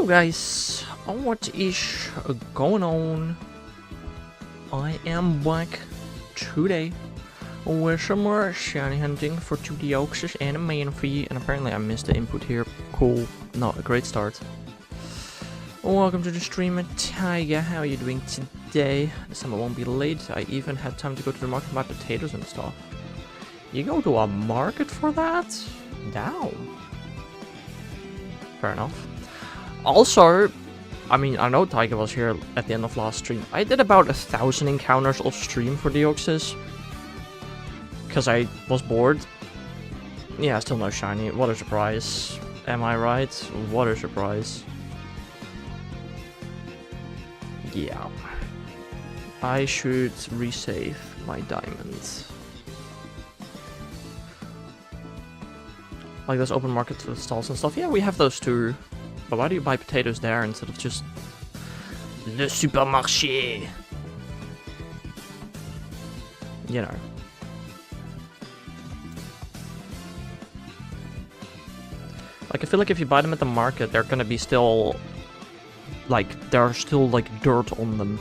Hello guys, what is going on? I am back today with some more shiny hunting for 2 Deoxys and a main fee, and apparently I missed the input here. Cool, not a great start. Welcome to the stream, Tiger. How are you doing today? This time I won't be late. I even had time to go to the market to buy potatoes and stuff. You go to a market for that? Damn. Fair enough. Also, I mean, I know Tiger was here at the end of last stream. I did about 1,000 encounters off stream for Deoxys. Because I was bored. Yeah, still no shiny. What a surprise. Am I right? What a surprise. Yeah. I should resave my diamonds. Like those open market stalls and stuff. Yeah, we have those too. But why do you buy potatoes there instead of just le supermarché? You know. Like, I feel like if you buy them at the market, they're gonna be still... like, there are still, like, dirt on them.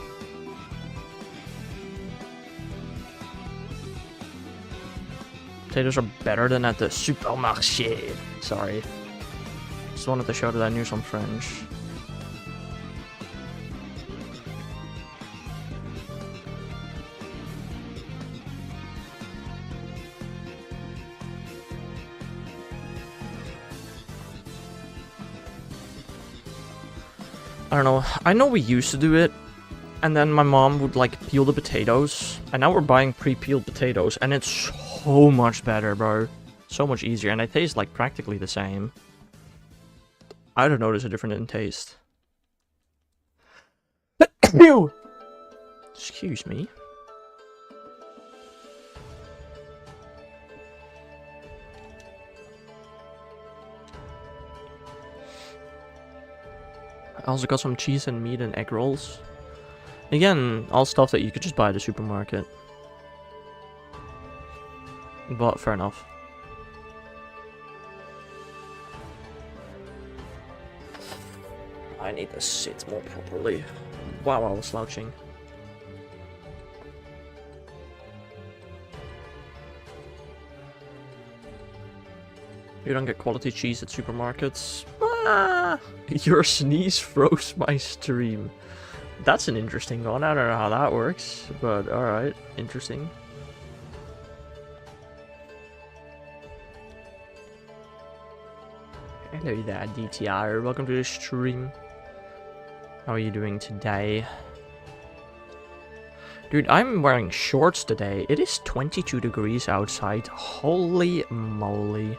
Potatoes are better than at the supermarché. Sorry. Just wanted to show that I knew some French. I don't know. I know we used to do it, and then my mom would like peel the potatoes, and now we're buying pre-peeled potatoes, and it's so much better, bro. So much easier, and they taste like practically the same. I don't notice a difference in taste. Excuse me. I also got some cheese and meat and egg rolls. Again, all stuff that you could just buy at the supermarket. But fair enough. I need to sit more properly. Wow, I was slouching. You don't get quality cheese at supermarkets. Ah, your sneeze froze my stream. That's an interesting one. I don't know how that works, but alright, interesting. Hello there, DTR. Welcome to the stream. How are you doing today? Dude, I'm wearing shorts today. It is 22 degrees outside. Holy moly.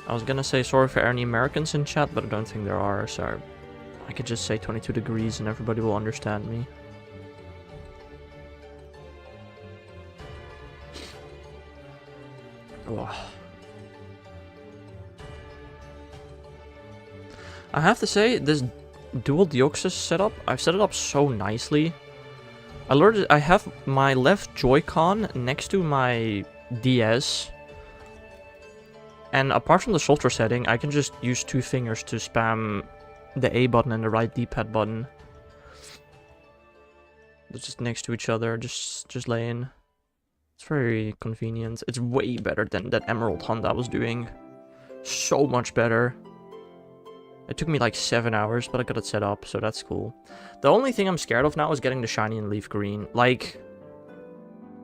I was gonna say sorry for any Americans in chat, but I don't think there are, so I could just say 22 degrees and everybody will understand me. Oh. I have to say, this dual Deoxys setup, I've set it up so nicely. I have my left Joy-Con next to my DS. And apart from the shoulder setting, I can just use 2 fingers to spam the A button and the right D-pad button. They're just next to each other, just laying. It's very convenient. It's way better than that Emerald hunt I was doing. So much better. It took me like 7 hours, but I got it set up, so that's cool. The only thing I'm scared of now is getting the shiny and leaf green. Like,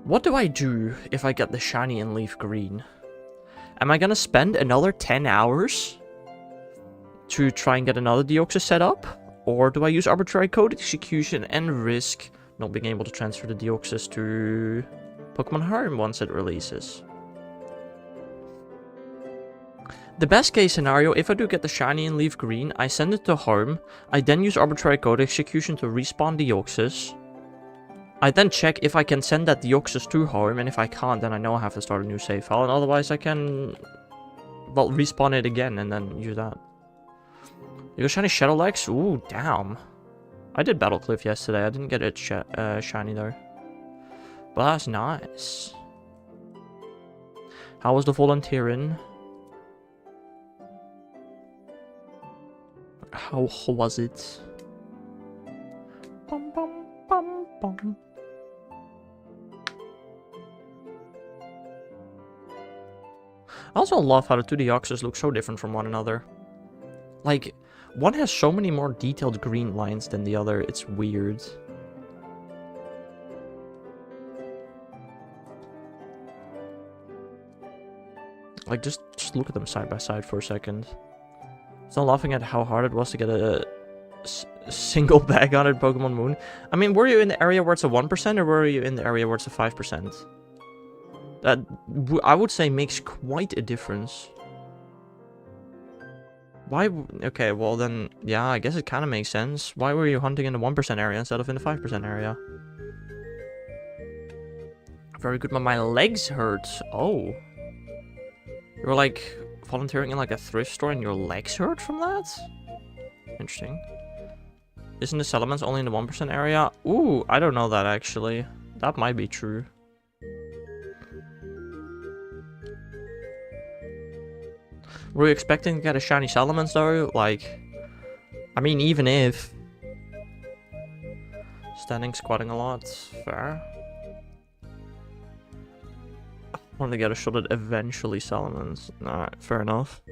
what do I do if I get the shiny and leaf green? Am I gonna spend another 10 hours to try and get another Deoxys set up? Or do I use arbitrary code execution and risk not being able to transfer the Deoxys to Pokemon Home once it releases? The best case scenario, if I do get the shiny and leaf green, I send it to home, I then use arbitrary code execution to respawn Deoxys. I then check if I can send that Deoxys to home, and if I can't, then I know I have to start a new save file, and otherwise I can, well, respawn it again and then use that. You got shiny Shadow Legs? Ooh, damn. I did Battle Cliff yesterday, I didn't get it shiny though. But that's nice. How was the volunteering? How was it? Bum, bum, bum, bum. I also love how the two Deoxys look so different from one another. Like, one has so many more detailed green lines than the other, it's weird. Like, just look at them side by side for a second. It's not laughing at how hard it was to get a single bag on it, Pokemon Moon. I mean, were you in the area where it's a 1% or were you in the area where it's a 5%? That, I would say, makes quite a difference. Why? Okay, well then, yeah, I guess it kind of makes sense. Why were you hunting in the 1% area instead of in the 5% area? Very good, but my legs hurt. Oh. You were like volunteering in like a thrift store and your legs hurt from that? Interesting. Isn't the settlements only in the 1% area? Ooh, I don't know that actually. That might be true. Were you expecting to get a shiny settlements though? Like, I mean, even if standing, squatting a lot, fair. I wanted to get a shot at eventually settlements. Alright, fair enough.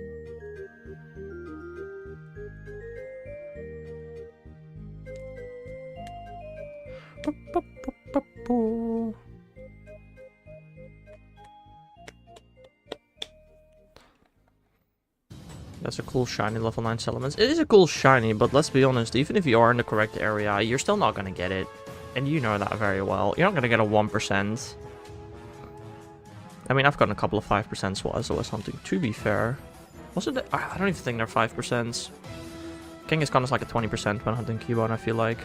That's a cool shiny level 9 settlements. It is a cool shiny, but let's be honest, even if you are in the correct area, you're still not going to get it. And you know that very well. You're not going to get a 1%. I mean, I've gotten a couple of 5% while SOS hunting, to be fair. Was it? I don't even think they're 5%. Kangaskhan is like a 20% when hunting Cubone, I feel like.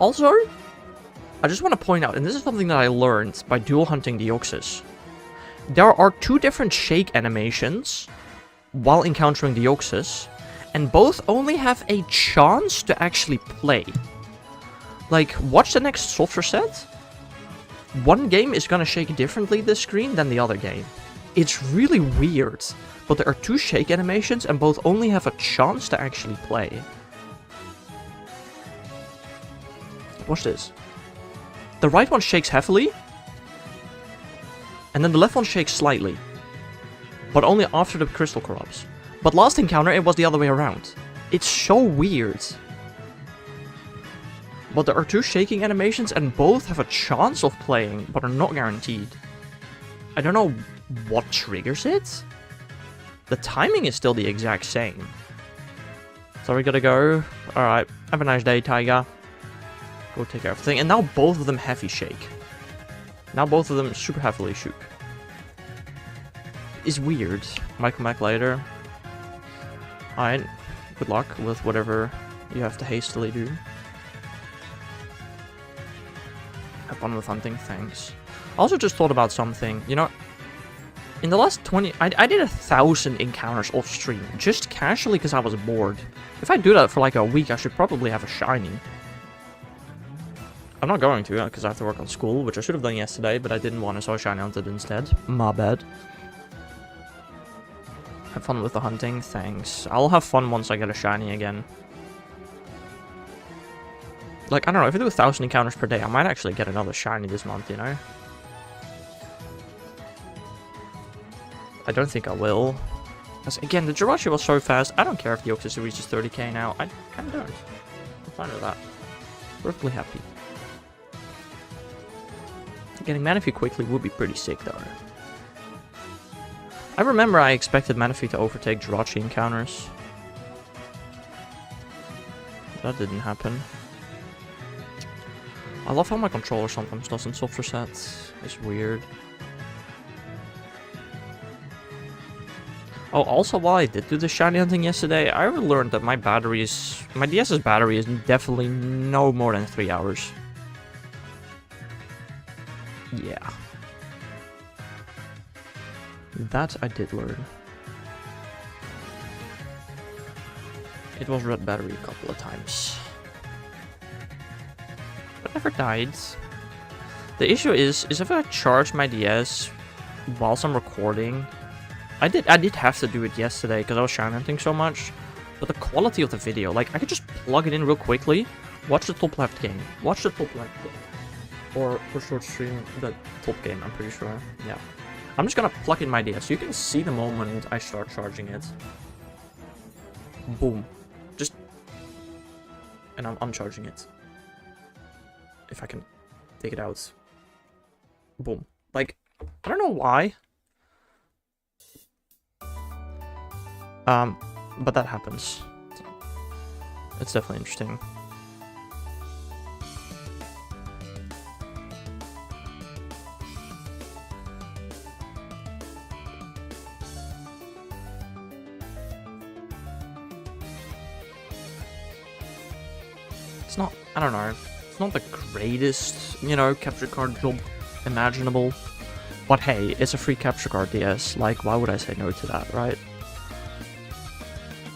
Also, I just want to point out, and this is something that I learned by dual hunting Deoxys. There are two different shake animations while encountering Deoxys, and both only have a chance to actually play. Like, watch the next software set. One game is gonna shake differently this screen than the other game. It's really weird, but there are two shake animations and both only have a chance to actually play. Watch this. The right one shakes heavily, and then the left one shakes slightly. But only after the crystal corrupts. But last encounter, it was the other way around. It's so weird. But there are two shaking animations and both have a chance of playing, but are not guaranteed. I don't know what triggers it. The timing is still the exact same. So we gotta go. Alright, have a nice day, Tiger. Go take care of everything. And now both of them heavy shake. Now both of them super heavily shook. Is weird. Might come back later. Alright. Good luck with whatever you have to hastily do. Have fun with hunting, thanks. I also just thought about something. You know, in the last 20... I did 1,000 encounters off stream. Just casually because I was bored. If I do that for like a week, I should probably have a shiny. I'm not going to, because I have to work on school, which I should have done yesterday, but I didn't want to, so I shiny hunted instead. My bad. Have fun with the hunting, thanks. I'll have fun once I get a shiny again. Like, I don't know, if I do 1,000 encounters per day, I might actually get another shiny this month, you know? I don't think I will. Because, again, the Jirachi was so fast, I don't care if the Deoxys reaches 30k now. I kind of don't. I'm fine with that. Perfectly happy. Getting Manaphy quickly would be pretty sick, though. I remember I expected Manaphy to overtake Jirachi encounters. That didn't happen. I love how my controller sometimes doesn't soft reset. It's weird. Oh, also while I did do the shiny hunting yesterday, I learned that my DS's battery is definitely no more than 3 hours. Yeah. That I did learn. It was red battery a couple of times. But never died. The issue is if I charge my DS whilst I'm recording, I did have to do it yesterday because I was shiny hunting so much. But the quality of the video, like, I could just plug it in real quickly, watch the top left game, watch the top left game. Or for short stream, the top game, I'm pretty sure. Yeah. I'm just gonna plug in my DS. You can see the moment I start charging it. Boom. Just... And I'm charging it. If I can take it out. Boom. Like, I don't know why. But that happens. It's definitely interesting. It's not, I don't know, it's not the greatest, you know, capture card job imaginable. But hey, it's a free capture card DS, like, why would I say no to that, right?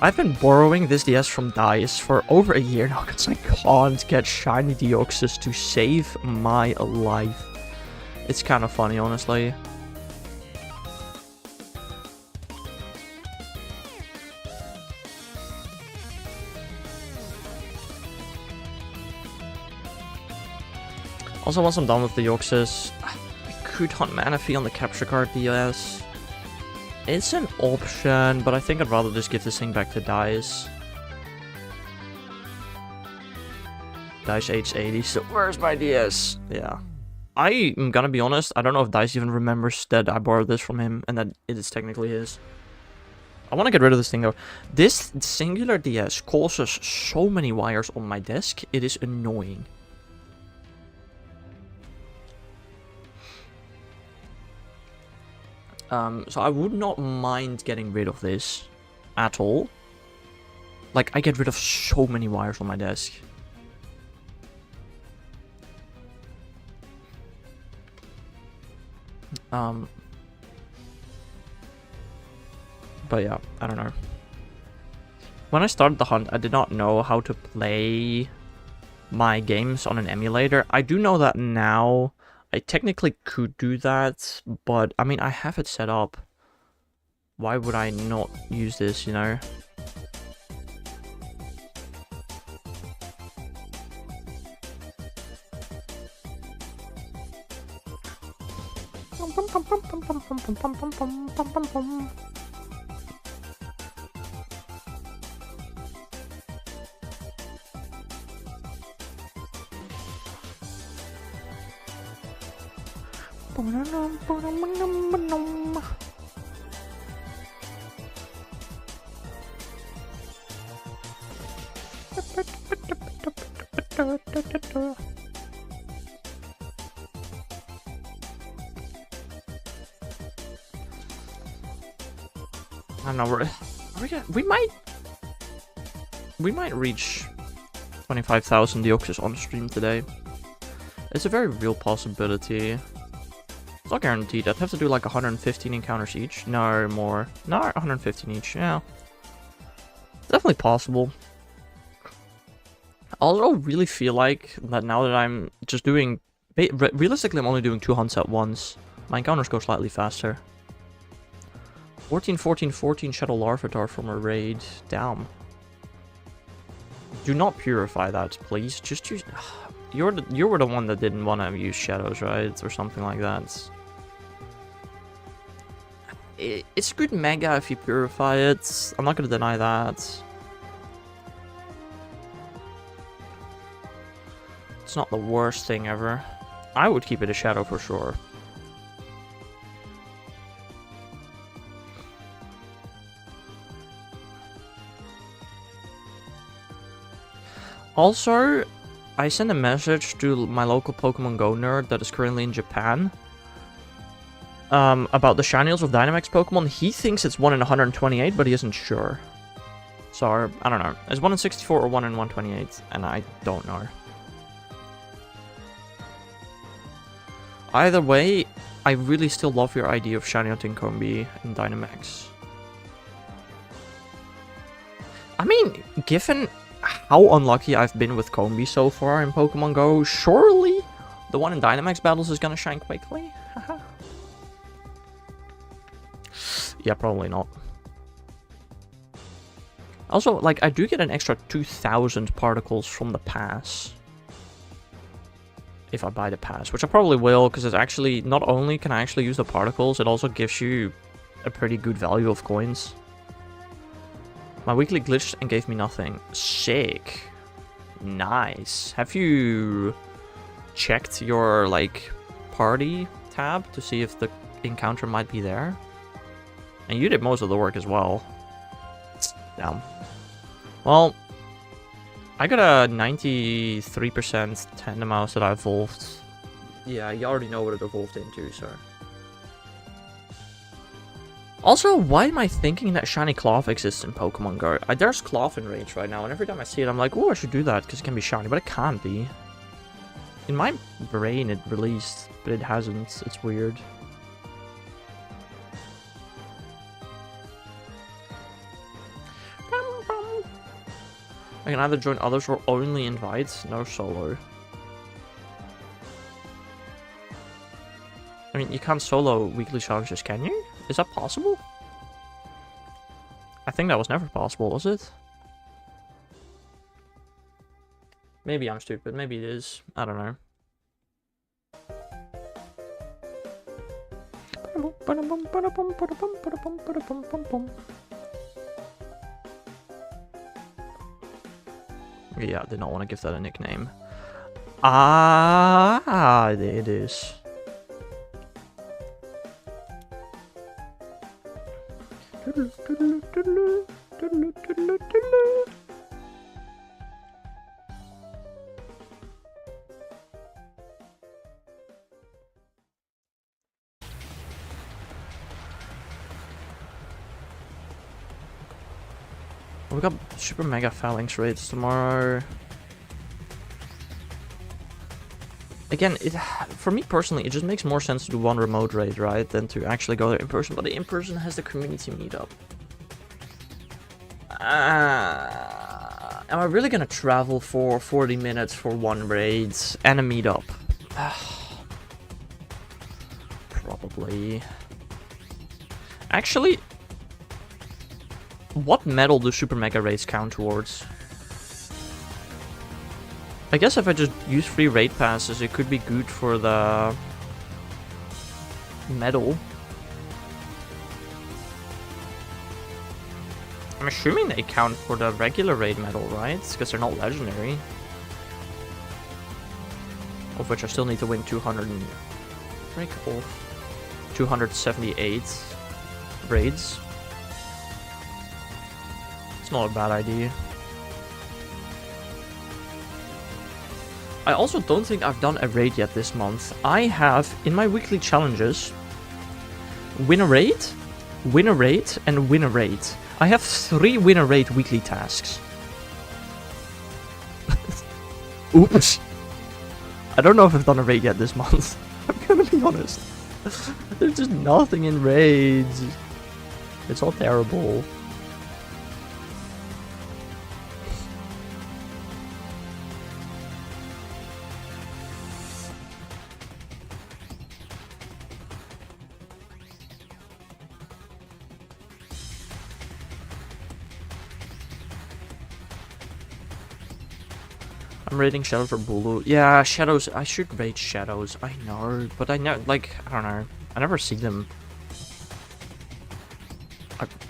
I've been borrowing this DS from DICE for over a year now because I can't get shiny Deoxys to save my life. It's kind of funny, honestly. Also, once I'm done with the Deoxys, I could hunt Manaphy on the capture card DS. It's an option, but I think I'd rather just give this thing back to DICE. DICE H80, so where's my DS? Yeah. I am gonna be honest, I don't know if DICE even remembers that I borrowed this from him, and that it is technically his. I want to get rid of this thing though. This singular DS causes so many wires on my desk, it is annoying. So I would not mind getting rid of this at all. Like, I get rid of so many wires on my desk. But yeah, I don't know. When I started the hunt, I did not know how to play my games on an emulator. I do know that now. I technically could do that, but I mean, I have it set up. Why would I not use this, you know? I don't know, we might reach 25,000 Deoxys on stream today. It's a very real possibility. It's not guaranteed. I'd have to do like 115 encounters each. No, more. No, 115 each, yeah. Definitely possible. I also really feel like that now that I'm just doing... Realistically, I'm only doing 2 hunts at once. My encounters go slightly faster. 14, 14, 14 Shadow Larvitar from a raid. Damn. Do not purify that, please. Just use... You were the one that didn't want to use shadows, right? Or something like that. It's a good mega if you purify it. I'm not going to deny that. It's not the worst thing ever. I would keep it a shadow for sure. Also, I sent a message to my local Pokemon Go nerd that is currently in Japan about the Shinials of Dynamax Pokemon. He thinks it's 1 in 128, but he isn't sure. So, I don't know. It's 1 in 64 or 1 in 128, and I don't know. Either way, I really still love your idea of shiny hunting Combi in Dynamax. I mean, given how unlucky I've been with Combi so far in Pokemon Go, surely the one in Dynamax battles is gonna shine quickly? Yeah, probably not. Also, like, I do get an extra 2,000 particles from the pass. If I buy the pass, which I probably will, because it's actually, not only can I actually use the particles, it also gives you a pretty good value of coins. My weekly glitched and gave me nothing. Sick. Nice. Have you checked your, like, party tab to see if the encounter might be there? And you did most of the work as well. Damn. Well, I got a 93% tandem mouse that I evolved. Yeah, you already know what it evolved into, so. Also, why am I thinking that shiny cloth exists in Pokemon Go? There's cloth in range right now, and every time I see it, I'm like, oh, I should do that, because it can be shiny, but it can't be. In my brain, it released, but it hasn't. It's weird. I can either join others or only invite, no solo. I mean, you can't solo weekly challenges, can you? Is that possible? I think that was never possible, was it? Maybe I'm stupid, maybe it is. I don't know. Yeah, I did not want to give that a nickname. Ah, there it is. We got super mega phalanx raids tomorrow. Again, for me personally, it just makes more sense to do one remote raid, right, than to actually go there in person. But the in person has the community meetup. Am I really gonna travel for 40 minutes for one raid and a meetup? Probably. Actually, what medal do super mega raids count towards? I guess if I just use free raid passes, it could be good for the medal. I'm assuming they count for the regular raid medal, right? Because they're not legendary. Of which I still need to win 278 raids. It's not a bad idea. I also don't think I've done a raid yet this month. I have, in my weekly challenges, win a raid, and win a raid. I have 3 win a raid weekly tasks. Oops. I don't know if I've done a raid yet this month. I'm gonna be honest. There's just nothing in raids. It's all terrible. I'm raiding Shadows for Bulu. Yeah, Shadows. I should raid Shadows. I know, but I know, like, I don't know. I never see them.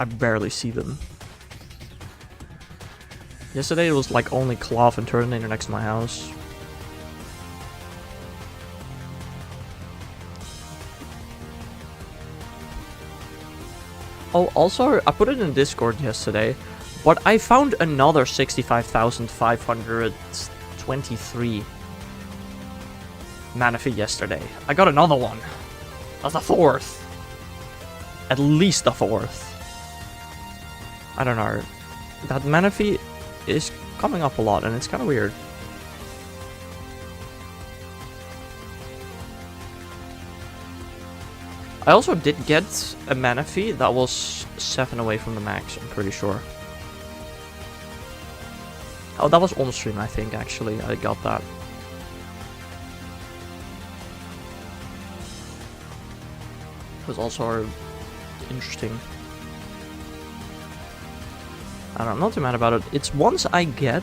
I barely see them. Yesterday it was like only Cloth and Terminator next to my house. Oh, also, I put it in Discord yesterday, but I found another 65,523 mana fee yesterday. I got another one. That's the 4th. At least the 4th. I don't know. That mana fee is coming up a lot, and it's kind of weird. I also did get a mana fee that was 7 away from the max, I'm pretty sure. Oh, that was on stream, I think, actually. I got that. It was also interesting. I'm not too mad about it. It's once I get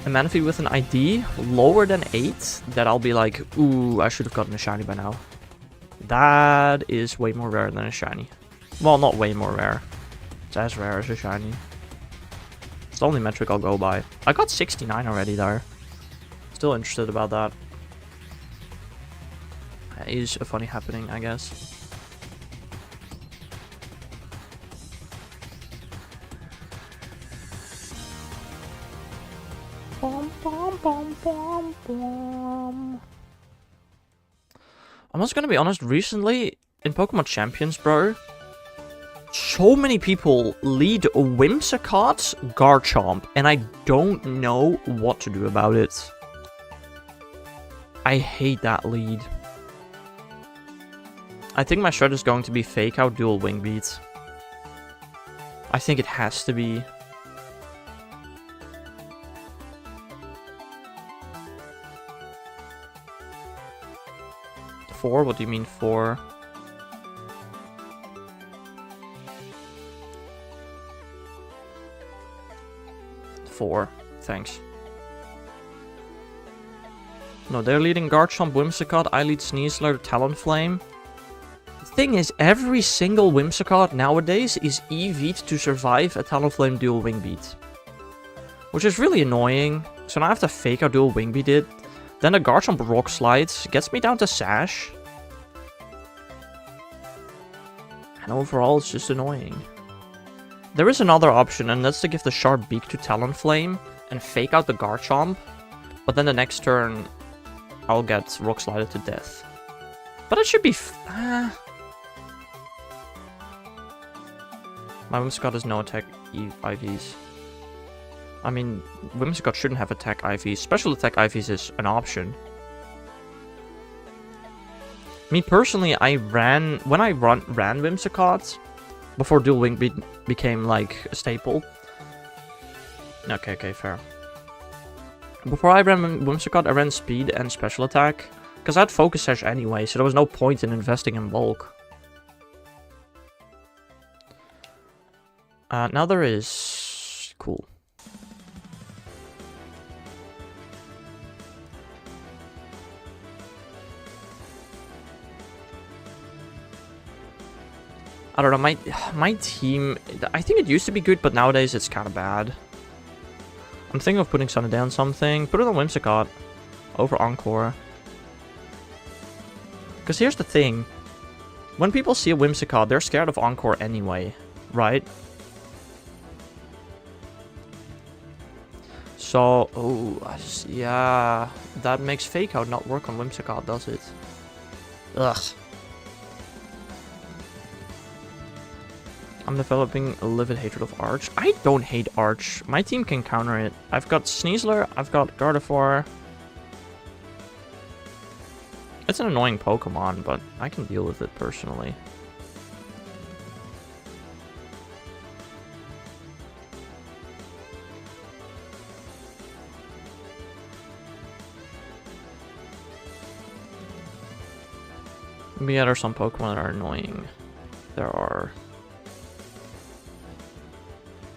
a Manaphy with an ID lower than 8 that I'll be like, ooh, I should have gotten a shiny by now. That is way more rare than a shiny. Well, not way more rare. It's as rare as a shiny. It's the only metric I'll go by. I got 69 already there. Still interested about that. That is a funny happening, I guess. Bom, bom, bom, bom, bom. I'm also gonna be honest, recently in Pokemon Champions, bro, so many people lead Whimsicott Garchomp, and I don't know what to do about it. I hate that lead. I think my strat is going to be fake out dual wing beats. I think it has to be. Four? What do you mean 4? Four. Thanks. No, they're leading Garchomp, Whimsicott, I lead Sneasler, Talonflame. The thing is, every single Whimsicott nowadays is EV'd to survive a Talonflame dual wing beat. Which is really annoying. So now I have to fake out dual wing beat it. Then the Garchomp Rock Slides gets me down to Sash. And overall, it's just annoying. There is another option, and that's to give the Sharp Beak to Talonflame and fake out the Garchomp. But then the next turn, I'll get Rock Slided to death. But it should be... My Whimsicott has no attack IVs. I mean, Whimsicott shouldn't have attack IVs. Special attack IVs is an option. Me personally, when I ran Whimsicott before dual wing became like a staple. Okay, fair. Before I ran Whimsicott, I ran speed and special attack because I had focus sash anyway, so there was no point in investing in bulk. Now there is... Cool. I don't know, my team, I think it used to be good, but nowadays it's kind of bad. I'm thinking of putting Sunday on something. Put it on Whimsicott over Encore. Because here's the thing. When people see a Whimsicott, they're scared of Encore anyway, right? So, yeah, that makes Fake Out not work on Whimsicott, does it? Ugh. I'm developing a livid hatred of Arch. I don't hate Arch. My team can counter it. I've got Sneasler, I've got Gardevoir. It's an annoying Pokemon, but I can deal with it personally. But yeah, there are some Pokemon that are annoying. There are...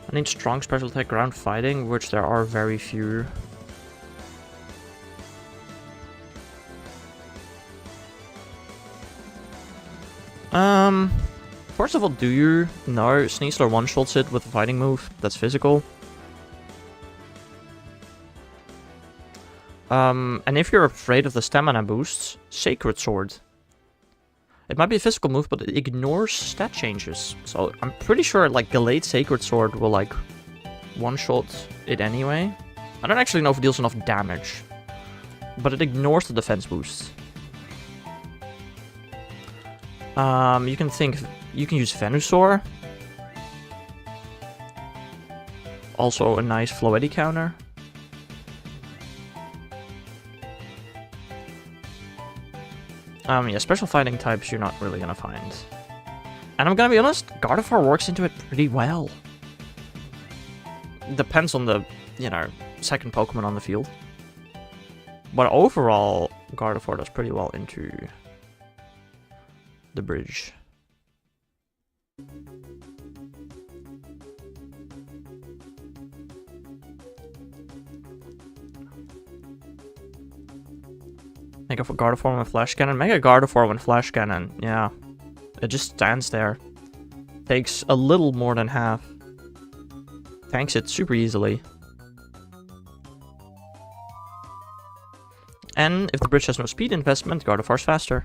I need strong special attack ground fighting, which there are very few. First of all, do you know Sneasler one-shots it with a fighting move that's physical? And if you're afraid of the stamina boosts, Sacred Sword. It might be a physical move, but it ignores stat changes. So I'm pretty sure like Delayed Sacred Sword will like one-shot it anyway. I don't actually know if it deals enough damage, but it ignores the defense boosts. You can use Venusaur. Also a nice Floetti counter. Yeah, special fighting types you're not really gonna find. And I'm gonna be honest, Gardevoir works into it pretty well. Depends on the, you know, second Pokemon on the field. But overall, Gardevoir does pretty well into the bridge. Mega Gardevoir with Flash Cannon. Mega Gardevoir with Flash Cannon. Yeah. It just stands there. Takes a little more than half. Tanks it super easily. And if the bridge has no speed investment, Gardevoir's faster.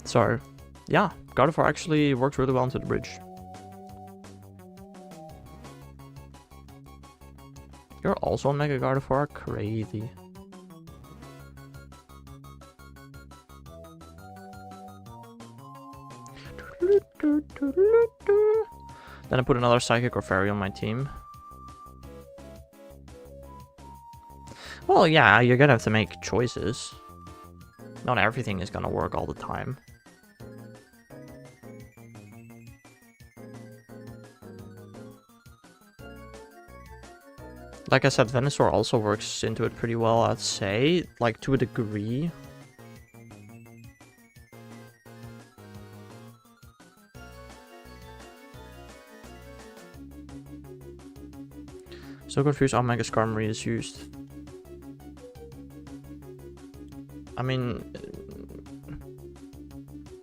So, yeah, Gardevoir actually works really well into the bridge. You're also on Mega Gardevoir? Crazy. Then I put another Psychic or Fairy on my team. Well, yeah, you're gonna have to make choices. Not everything is gonna work all the time. Like I said, Venusaur also works into it pretty well, I'd say. Like, to a degree. So confused how Mega Skarmory is used. I mean,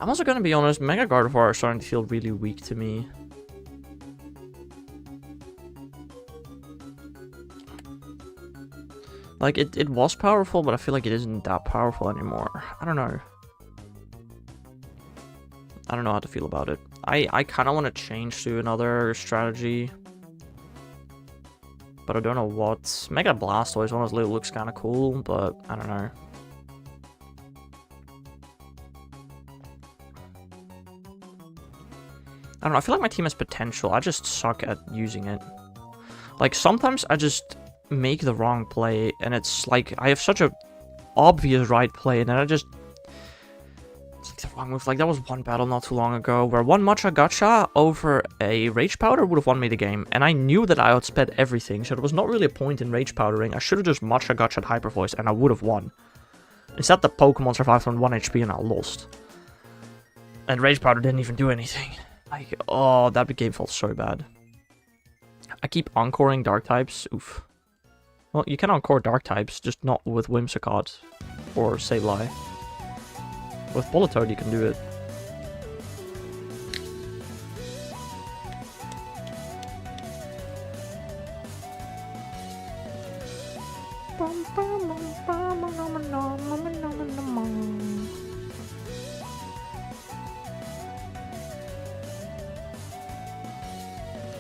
I'm also gonna be honest, Mega Gardevoir is starting to feel really weak to me. Like, it was powerful, but I feel like it isn't that powerful anymore. I don't know. I don't know how to feel about it. I kind of want to change to another strategy. But I don't know what. Mega Blastoise honestly looks kind of cool, but I don't know. I don't know, I feel like my team has potential. I just suck at using it. Like, sometimes I just make the wrong play, and it's like, I have such a obvious right play, and then I just... It's like the wrong move. Like, that was one battle not too long ago, where one Matcha Gacha over a Rage Powder would have won me the game, and I knew that I outsped everything, so there was not really a point in Rage Powdering. I should have just Matcha Gacha'd Hyper Voice, and I would have won. Instead, the Pokemon survived on 1 HP, and I lost. And Rage Powder didn't even do anything. Like, oh, that game felt so bad. I keep encoring Dark types. Oof. Well, you can encore Dark types, just not with Whimsicott or Sableye. With Politoed, you can do it.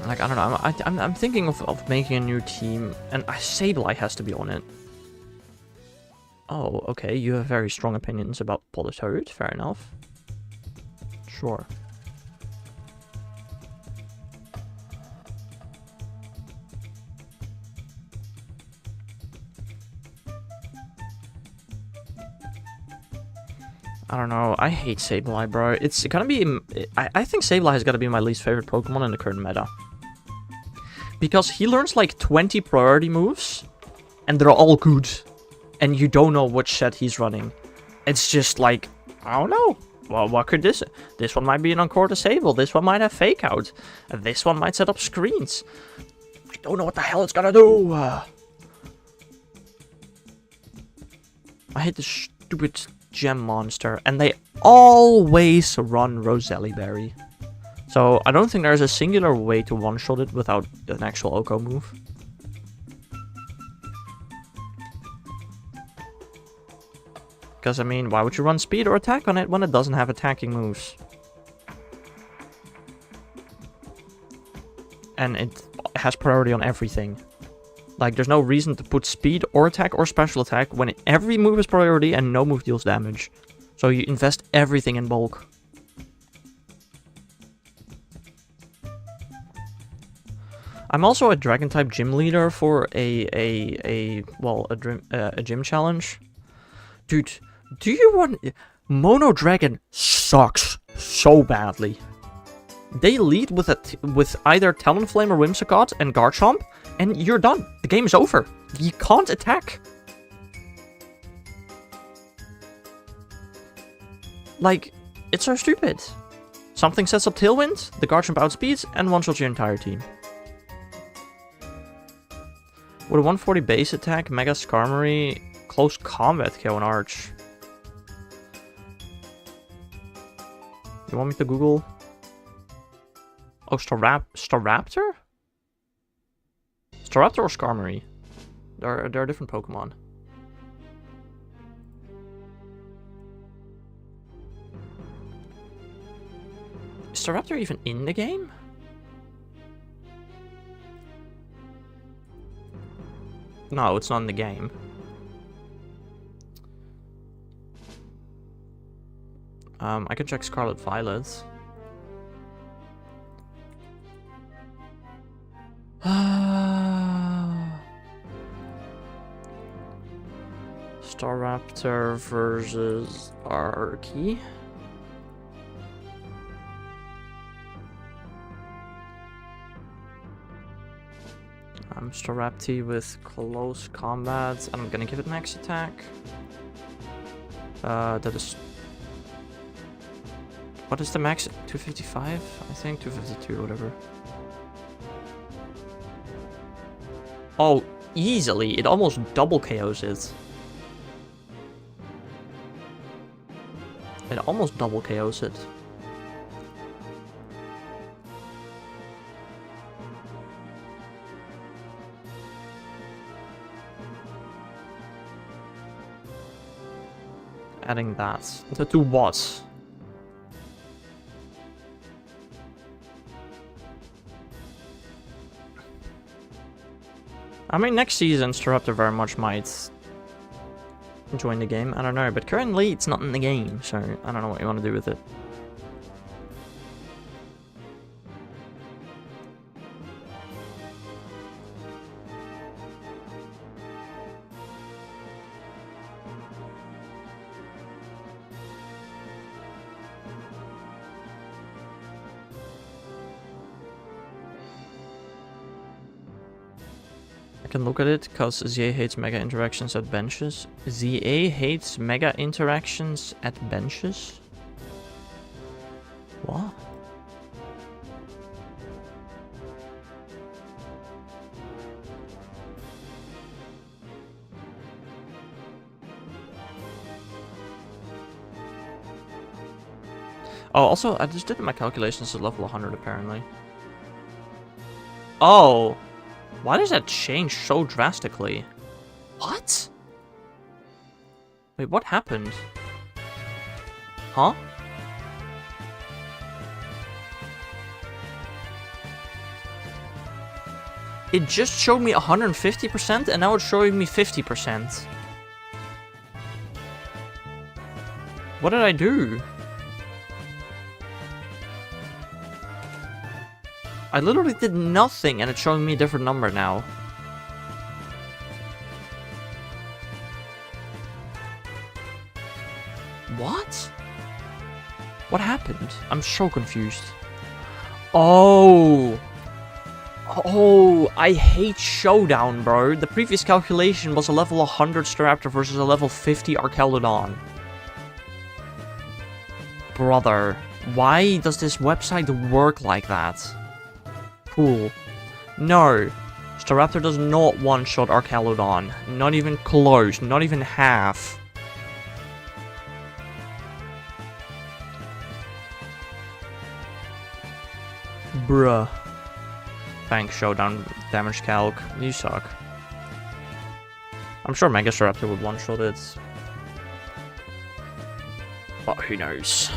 Like, I don't know, I'm thinking of making a new team, and Sableye has to be on it. Oh, okay, you have very strong opinions about Politoed, fair enough. Sure. I don't know, I hate Sableye, bro. It's gonna be... I think Sableye has gotta be my least favorite Pokemon in the current meta. Because he learns like 20 priority moves, and they're all good. And you don't know which set he's running. It's just like, I don't know. Well, what could this... This one might be an Encore Disable. This one might have Fake Out. And this one might set up screens. I don't know what the hell it's gonna do. I hate this stupid gem monster. And they always run Roselli Berry. So, I don't think there's a singular way to one-shot it without an actual Oko move. Because, I mean, why would you run speed or attack on it when it doesn't have attacking moves? And it has priority on everything. Like, there's no reason to put speed or attack or special attack when every move is priority and no move deals damage. So you invest everything in bulk. I'm also a Dragon-type gym leader for a gym challenge. Dude, do you want... Mono Dragon sucks so badly. They lead with either Talonflame or Whimsicott and Garchomp, and you're done. The game is over. You can't attack. Like, it's so stupid. Something sets up Tailwind, the Garchomp outspeeds, and one-shots your entire team. With a 140 base attack, Mega Skarmory, close combat kill an Arch. You want me to Google? Oh, Staraptor? Staraptor or Skarmory? There are different Pokemon. Is Staraptor even in the game? No, it's not in the game. I can check Scarlet Violet. Staraptor versus Arky. Staraptor with close combat, and I'm gonna give it max attack. That is... What is the max? 255? I think 252, whatever. Oh, easily! It almost double KOs it. It almost double KOs it. Adding that. To what? I mean, next season, Staraptor very much might join the game. I don't know, but currently it's not in the game, so I don't know what you want to do with it. I can look at it, because ZA hates mega interactions at benches. ZA hates mega interactions at benches? What? Oh, also, I just did my calculations at level 100, apparently. Oh! Why does that change so drastically? What? Wait, what happened? Huh? It just showed me 150% and now it's showing me 50%. What did I do? I literally did nothing and it's showing me a different number now. What? What happened? I'm so confused. Oh! Oh, I hate Showdown, bro. The previous calculation was a level 100 Staraptor versus a level 50 Archelodon. Brother, why does this website work like that? Cool. No. Staraptor does not one-shot Archelodon. Not even close. Not even half. Bruh. Thanks, Showdown damage calc. You suck. I'm sure Mega Staraptor would one-shot it. But who knows?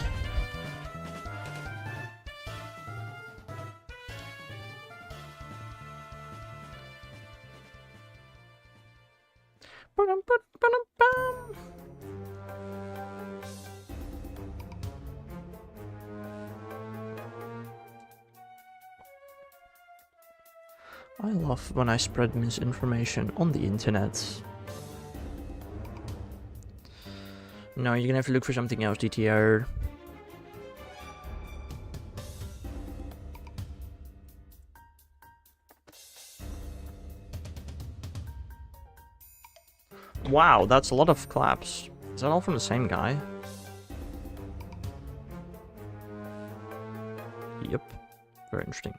I love when I spread misinformation on the internet. No, you're gonna have to look for something else, DTR. Wow, that's a lot of claps. Is that all from the same guy? Yep. Very interesting.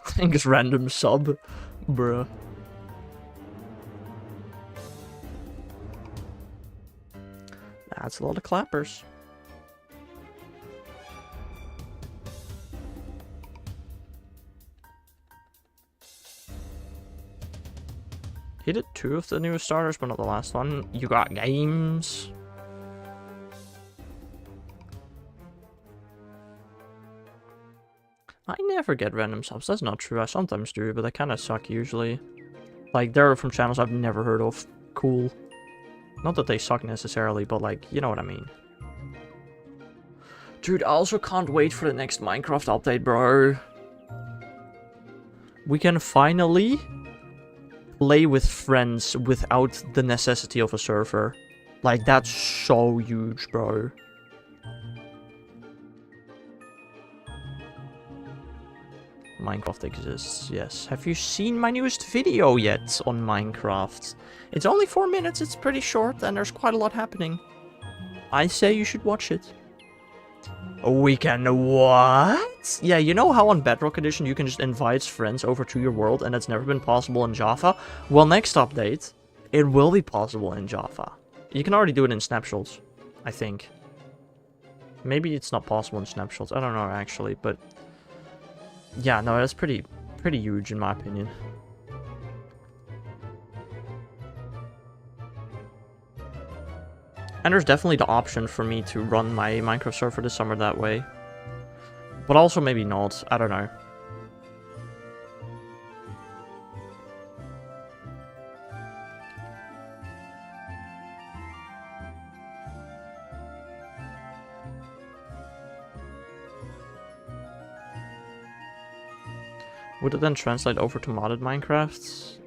I think it's random sub. Bruh. That's a lot of clappers. He did 2 of the newest starters, but not the last one. You got games. I never get random subs. That's not true. I sometimes do, but they kind of suck usually. Like, they're from channels I've never heard of. Cool. Not that they suck necessarily, but like, you know what I mean. Dude, I also can't wait for the next Minecraft update, bro. We can finally play with friends without the necessity of a server. Like, that's so huge, bro. Minecraft exists, yes. Have you seen my newest video yet on Minecraft? It's only 4 minutes, it's pretty short, and there's quite a lot happening. I say you should watch it. We can what? Yeah, you know how on Bedrock Edition you can just invite friends over to your world, and that's never been possible in Java? Well, next update, it will be possible in Java. You can already do it in snapshots, I think. Maybe it's not possible in snapshots, I don't know actually, but... yeah, no, that's pretty huge in my opinion. And there's definitely the option for me to run my Minecraft server this summer that way. But also maybe not, I don't know. Would it then translate over to modded Minecraft?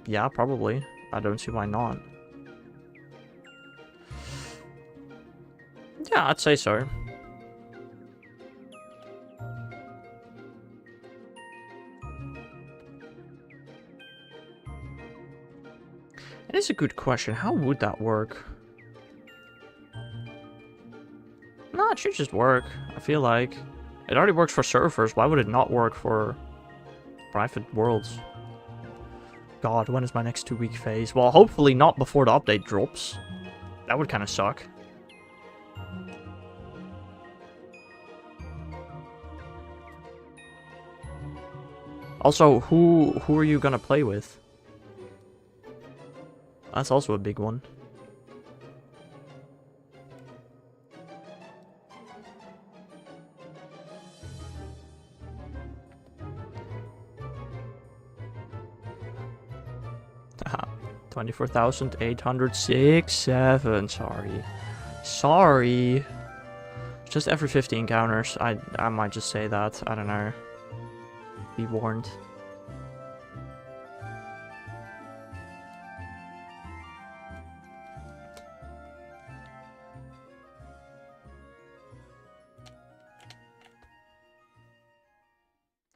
Yeah, probably. I don't see why not. Yeah, I'd say so. It is a good question. How would that work? No, it should just work, I feel like. It already works for servers, why would it not work for private worlds? God, when is my next 2-week phase? Well, hopefully not before the update drops. That would kind of suck. Also, who are you gonna play with? That's also a big one. Haha, 24,867. Sorry. Just every 50 encounters. I might just say that. I don't know. Be warned.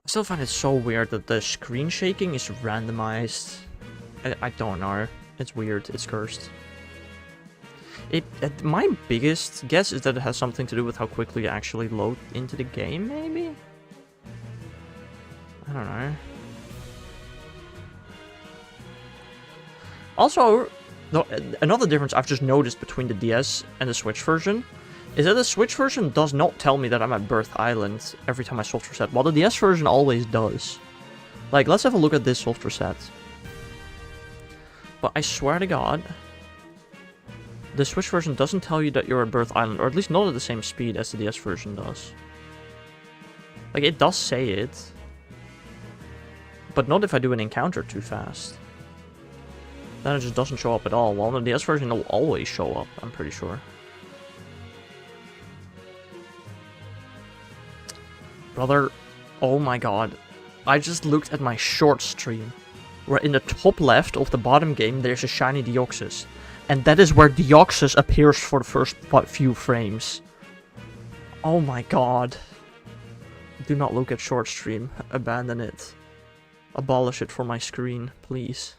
I still find it so weird that the screen shaking is randomized. I don't know. It's weird. It's cursed. My biggest guess is that it has something to do with how quickly you actually load into the game, maybe? I don't know. Also, another difference I've just noticed between the DS and the Switch version is that the Switch version does not tell me that I'm at Birth Island every time I soft reset, while the DS version always does. Like, let's have a look at this soft reset. But I swear to God, the Switch version doesn't tell you that you're at Birth Island, or at least not at the same speed as the DS version does. Like, it does say it, but not if I do an encounter too fast. Then it just doesn't show up at all, while the DS version will always show up, I'm pretty sure. Brother, oh my god. I just looked at my short stream, where in the top left of the bottom game there's a shiny Deoxys. And that is where Deoxys appears for the first few frames. Oh my god. Do not look at short stream. Abandon it. Abolish it from my screen, please.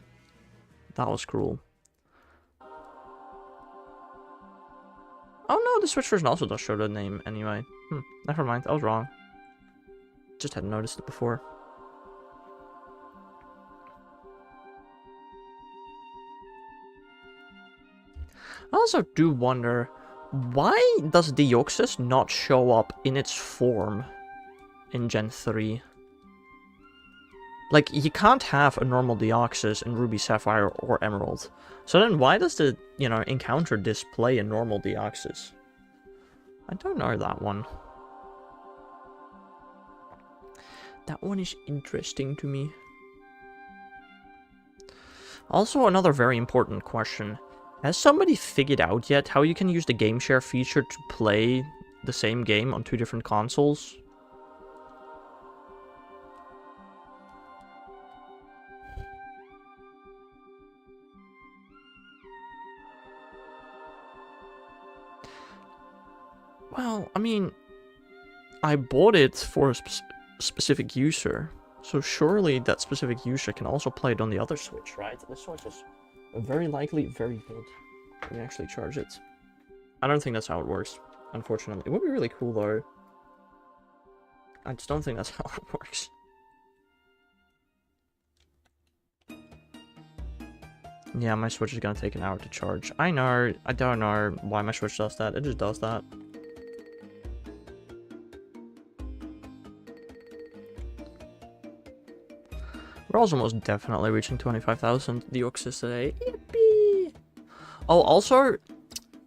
That was cruel. Oh no, the Switch version also does show the name anyway. Never mind, I was wrong. Just hadn't noticed it before. I also do wonder, why does Deoxys not show up in its form in Gen 3? Like, you can't have a normal Deoxys in Ruby, Sapphire, or Emerald. So then why does the, you know, encounter display a normal Deoxys? I don't know that one. That one is interesting to me. Also, another very important question. Has somebody figured out yet how you can use the game share feature to play the same game on 2 different consoles? Well, I mean, I bought it for a specific user, so surely that specific user can also play it on the other Switch, right? This Switch is very likely very good. Let me actually charge it. I don't think that's how it works, unfortunately. It would be really cool, though. I just don't think that's how it works. Yeah, my Switch is gonna take an hour to charge. I know, I don't know why my Switch does that. It just does that. We're also most definitely reaching 25,000 Deoxys today. Yippee! Oh, also,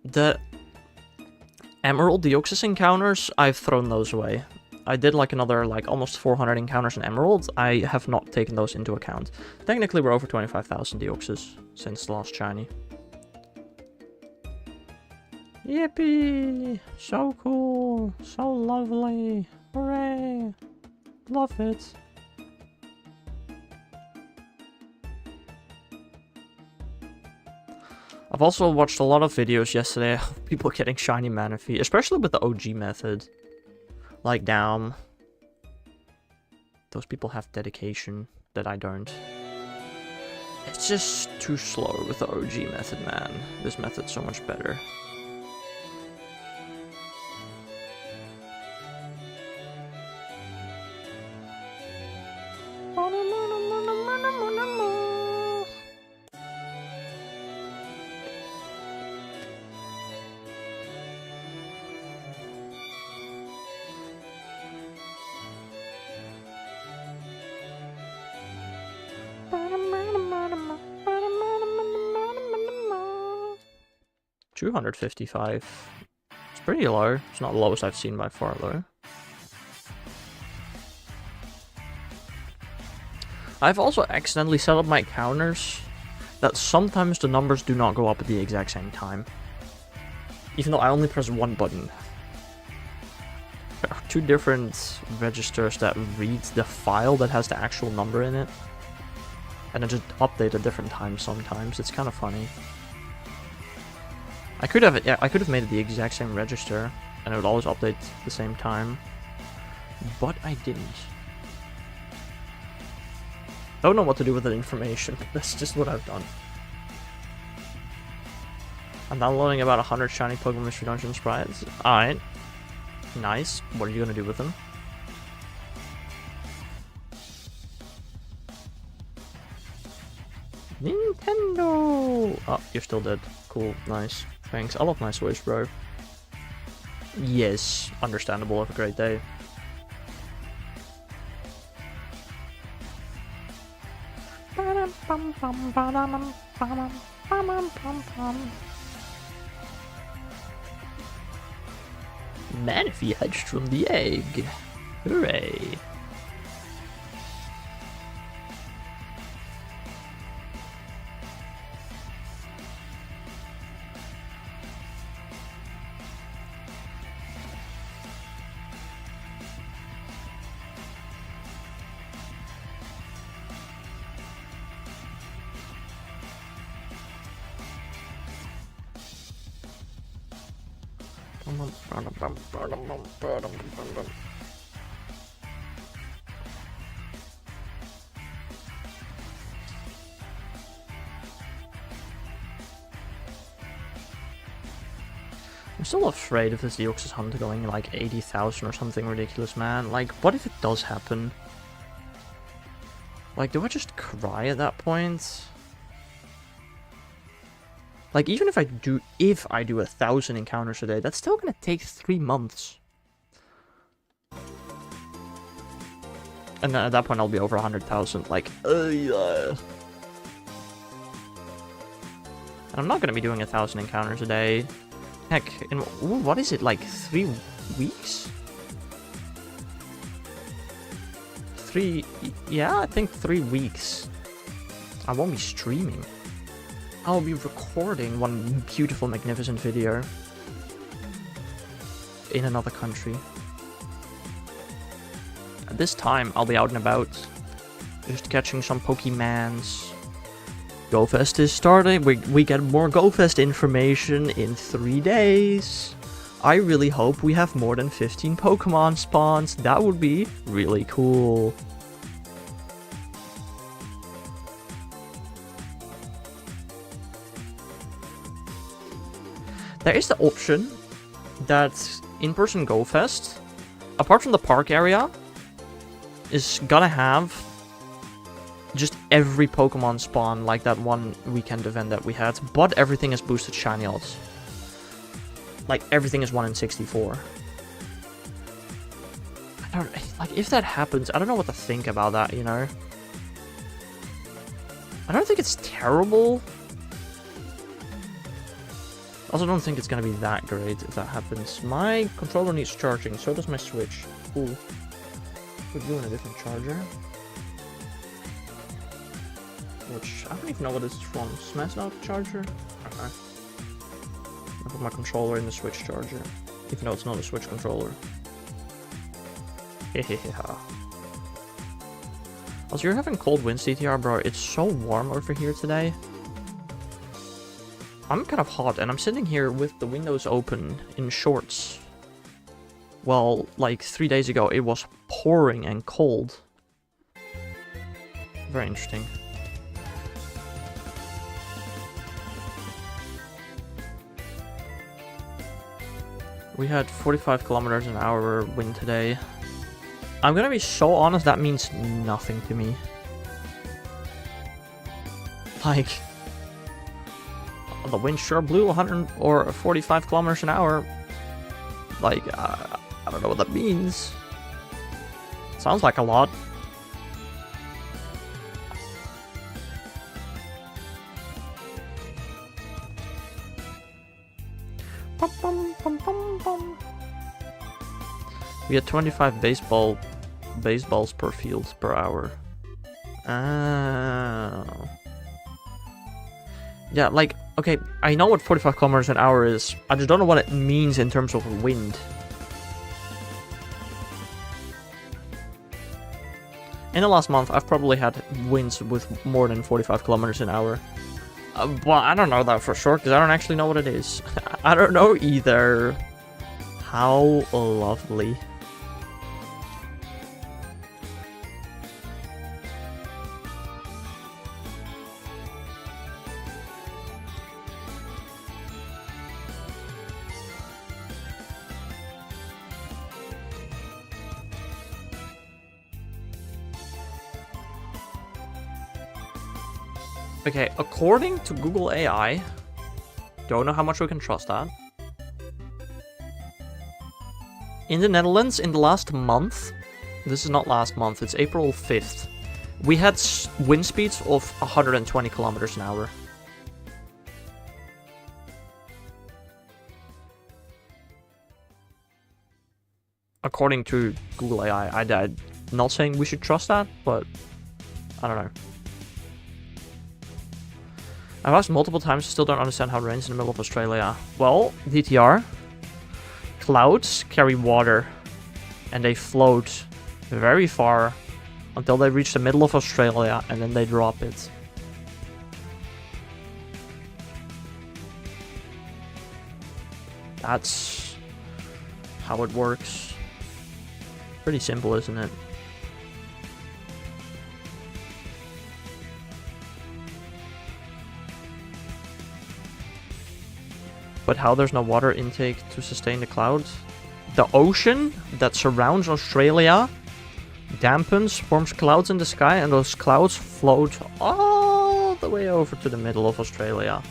the Emerald Deoxys encounters, I've thrown those away. I did like another, like, almost 400 encounters in Emerald. I have not taken those into account. Technically, we're over 25,000 Deoxys since the last shiny. Yippee! So cool! So lovely! Hooray! Love it! I've also watched a lot of videos yesterday of people getting shiny Manaphy, especially with the OG method. Like, damn. Those people have dedication that I don't. It's just too slow with the OG method, man. This method's so much better. $255. It's pretty low. It's not the lowest I've seen by far, though. I've also accidentally set up my counters that sometimes the numbers do not go up at the exact same time. Even though I only press one button. There are 2 different registers that read the file that has the actual number in it. And it just updates at different times sometimes. It's kind of funny. I could have made it the exact same register, and it would always update at the same time. But I didn't. I don't know what to do with that information. That's just what I've done. I'm downloading about 100 shiny Pokemon Mystery Dungeon sprites. Alright. Nice. What are you gonna do with them? Nintendo! Oh, you're still dead. Cool. Nice. Thanks. I love my Switch, bro. Yes. Understandable. Have a great day. Manaphy hatched from the egg. Hooray. I'm still afraid of this Deoxys Hunter going like 80,000 or something ridiculous, man. Like, what if it does happen? Like, do I just cry at that point? Like, even if I do 1,000 encounters a day, that's still gonna take 3 months. And then at that point, I'll be over 100,000. Like, yeah. And I'm not gonna be doing 1,000 encounters a day. Heck, what is it, like 3 weeks? Yeah, I think 3 weeks. I won't be streaming. I'll be recording one beautiful, magnificent video in another country. At this time, I'll be out and about, just catching some Pokemans. GoFest is starting. We get more GoFest information in 3 days. I really hope we have more than 15 Pokemon spawns. That would be really cool. There is the option that in-person GoFest, apart from the park area, is gonna have just every Pokemon spawn like that one weekend event that we had, but everything is boosted shiny odds. Like, everything is 1 in 64. I don't, like, if that happens, I don't know what to think about that, you know? I don't think it's terrible. I also don't think it's gonna be that great if that happens. My controller needs charging, so does my Switch. Ooh. Put you in a different charger. Which, I don't even know what this is from. Smash Out charger? Okay. I put my controller in the Switch charger. Even though it's not a Switch controller. Hehehe. Also, you're having cold winds, DTR, bro. It's so warm over here today. I'm kind of hot, and I'm sitting here with the windows open in shorts. Well, like 3 days ago, it was pouring and cold. Very interesting. We had 45 kilometers an hour wind today. I'm gonna be so honest, that means nothing to me. Like, the wind sure blew 100 or 45 kilometers an hour. Like, I don't know what that means. Sounds like a lot. Bum, bum, bum, bum, bum. We had 25 baseballs per field per hour. Oh. Yeah, like, okay, I know what 45 kilometers an hour is. I just don't know what it means in terms of wind. In the last month, I've probably had winds with more than 45 kilometers an hour. Well, I don't know that for sure, because I don't actually know what it is. I don't know either. How lovely. Okay, according to Google AI, don't know how much we can trust that. In the Netherlands, in the last month, this is not last month, it's April 5th, we had wind speeds of 120 kilometers an hour. According to Google AI, I'm not saying we should trust that, but I don't know. I've asked multiple times, still don't understand how it rains in the middle of Australia. Well, DTR, clouds carry water, and they float very far until they reach the middle of Australia, and then they drop it. That's how it works. Pretty simple, isn't it? But how there's no water intake to sustain the clouds? The ocean that surrounds Australia dampens, forms clouds in the sky, and those clouds float all the way over to the middle of Australia.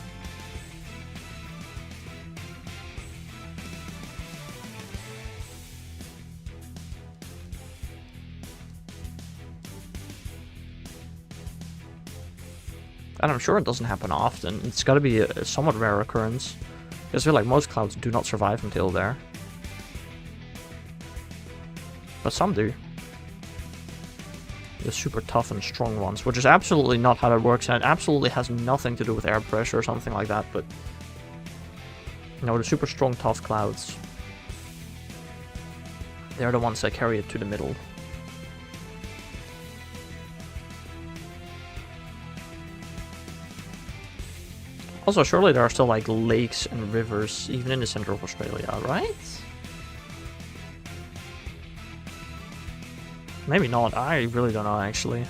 And I'm sure it doesn't happen often. It's gotta be a somewhat rare occurrence. Because I feel like most clouds do not survive until there. But some do. The super tough and strong ones, which is absolutely not how that works, and it absolutely has nothing to do with air pressure or something like that, but... No, the super strong, tough clouds. They're the ones that carry it to the middle. Also, surely there are still, like, lakes and rivers, even in the center of Australia, right? Maybe not. I really don't know, actually.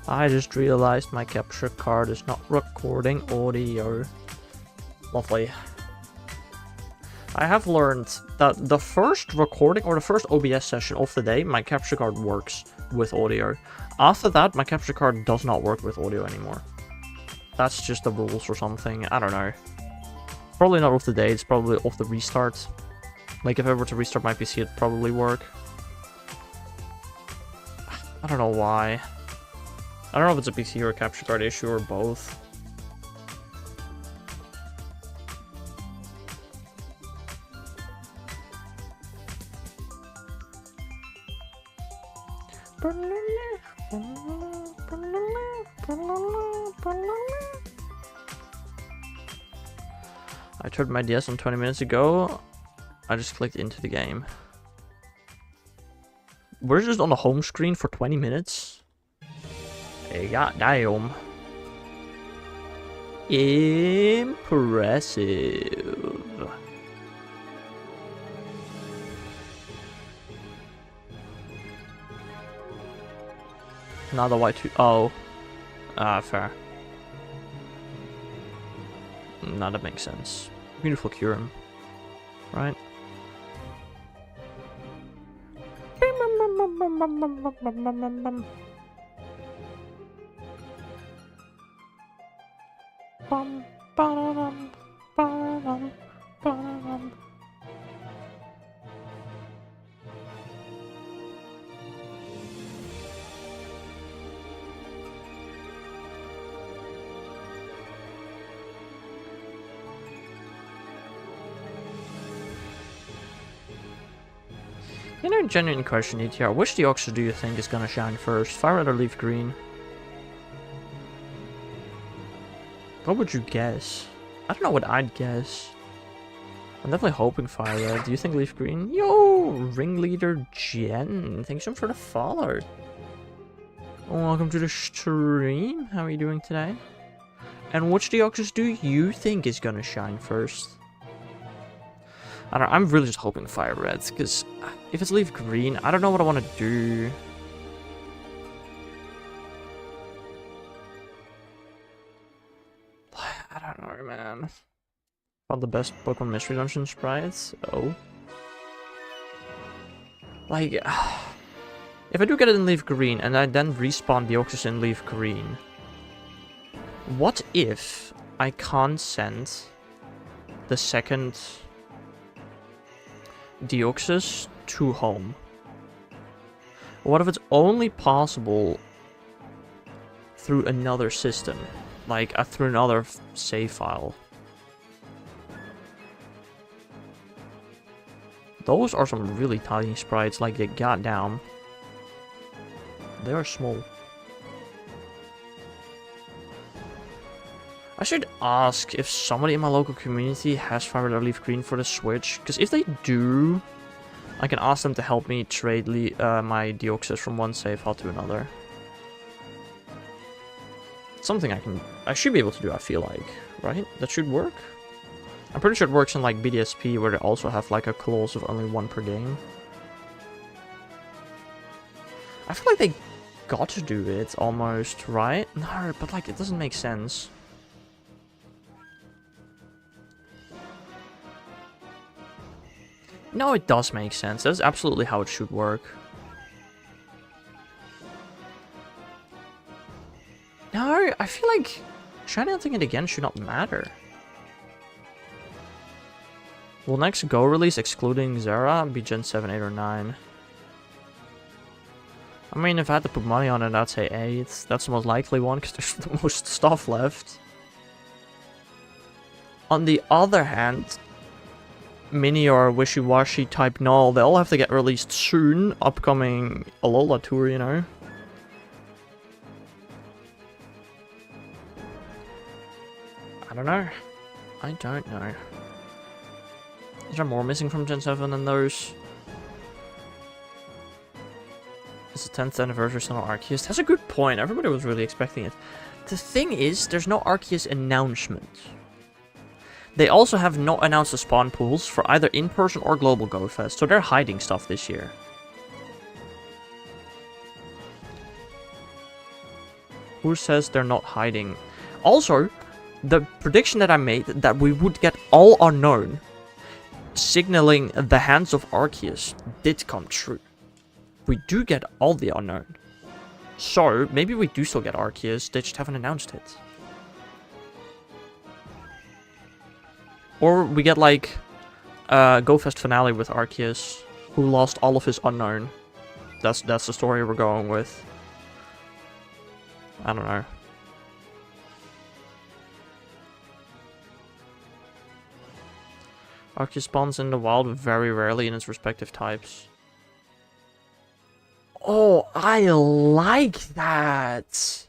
I just realized my capture card is not recording audio. Lovely. I have learned that the first recording or the first OBS session of the day, my capture card works with audio. After that, my capture card does not work with audio anymore. That's just the rules or something. I don't know. Probably not off the day, it's probably off the restart. Like, if I were to restart my PC, it'd probably work. I don't know why. I don't know if it's a PC or a capture card issue or both. I turned my DS on 20 minutes ago. I just clicked into the game. We're just on the home screen for 20 minutes. Hey, goddamn. Impressive. Another Y2. Oh. Fair. Nah, that makes sense. Beautiful Curum. Right? You know, genuine question, ETR. Which Deoxys do you think is gonna shine first? Fire Red or Leaf Green? What would you guess? I don't know what I'd guess. I'm definitely hoping Fire Red. Do you think Leaf Green? Yo, Ringleader Jen. Thanks so much for the follow. Welcome to the stream. How are you doing today? And which Deoxys do you think is gonna shine first? I don't know, I'm really just hoping Fire Reds, because if it's Leaf Green, I don't know what I want to do. I don't know, man. Found the best Pokemon Mystery Dungeon sprites? Oh. Like, if I do get it in Leaf Green, and I then respawn Deoxys in Leaf Green, what if I can't send the second Deoxys to home? What if it's only possible through another system, like through another save file? Those are some really tiny sprites, like they goddamn. They are small. I should ask if somebody in my local community has Fire Red or Leaf Green for the Switch, because if they do, I can ask them to help me trade my Deoxys from one save file to another. It's something I should be able to do, I feel like, right? That should work? I'm pretty sure it works in like BDSP, where they also have like a clause of only one per game. I feel like they got to do it almost, right? No, but like it doesn't make sense. No, it does make sense. That's absolutely how it should work. No, I feel like trying hunting it again should not matter. Will next Go release, excluding Zera, be Gen 7, 8, or 9? I mean, if I had to put money on it, I'd say 8. That's the most likely one, because there's the most stuff left. On the other hand, Mini or Wishy-Washy type Null, they all have to get released soon. Upcoming Alola tour, you know? I don't know. I don't know. Is there more missing from Gen 7 than those? It's the 10th anniversary, so no Arceus. That's a good point. Everybody was really expecting it. The thing is, there's no Arceus announcement. They also have not announced the spawn pools for either in-person or Global Go Fest, so they're hiding stuff this year. Who says they're not hiding? Also, the prediction that I made that we would get all unknown, signaling the hands of Arceus, did come true. We do get all the unknown. So, maybe we do still get Arceus, they just haven't announced it. Or we get like Go Fest finale with Arceus, who lost all of his unknown. That's the story we're going with. I don't know. Arceus spawns in the wild very rarely in its respective types. Oh, I like that!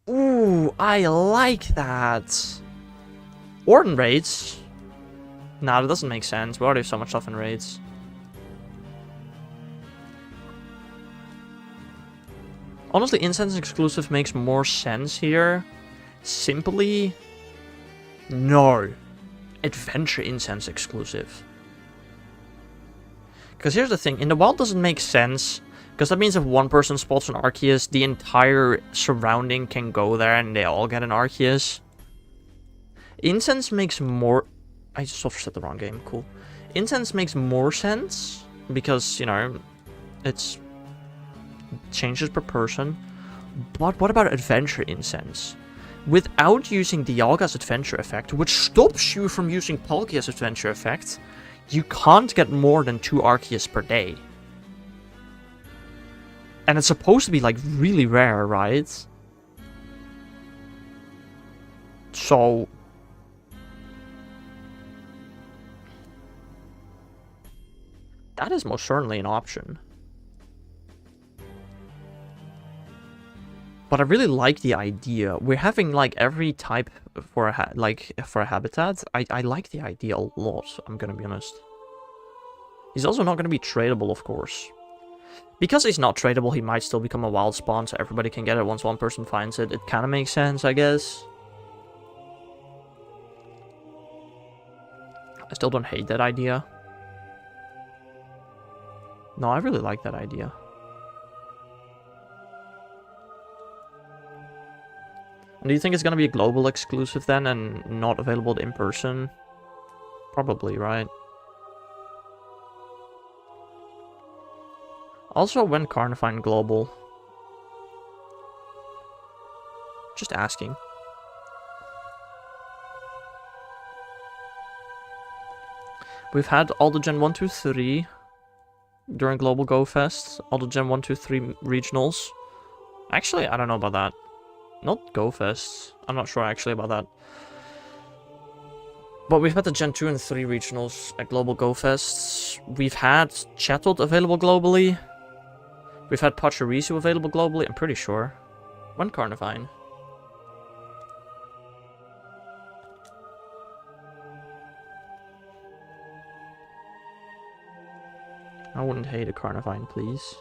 Ooh, I like that! Or in raids. Nah, that doesn't make sense. We already have so much stuff in raids. Honestly, Incense exclusive makes more sense here. Simply... no. Adventure Incense exclusive. Because here's the thing, in the wild doesn't make sense, because that means if one person spots an Arceus, the entire surrounding can go there and they all get an Arceus. Incense makes more... I just said the wrong game, cool. Incense makes more sense, because, you know, it's... changes per person. But what about Adventure Incense? Without using Dialga's Adventure Effect, which stops you from using Palkia's Adventure Effect, you can't get more than 2 Arceus per day. And it's supposed to be, like, really rare, right? So... that is most certainly an option. But I really like the idea. We're having like every type for a habitat. I like the idea a lot, I'm gonna be honest. He's also not gonna be tradable, of course. Because he's not tradable, he might still become a wild spawn, so everybody can get it once one person finds it. It kind of makes sense, I guess. I still don't hate that idea. No, I really like that idea. And do you think it's going to be a global exclusive then and not available in person? Probably, right? Also, when Carnifine global? Just asking. We've had all the Gen 1, 2, 3 during Global Go Fest. All the Gen 1, 2, 3 regionals. Actually, I don't know about that. Not Go Fests. I'm not sure actually about that. But we've had the Gen 2 and 3 regionals at Global Go Fests. We've had Chatot available globally. We've had Pachirisu available globally, I'm pretty sure. When Carnifine? I wouldn't hate a Carnifine, please.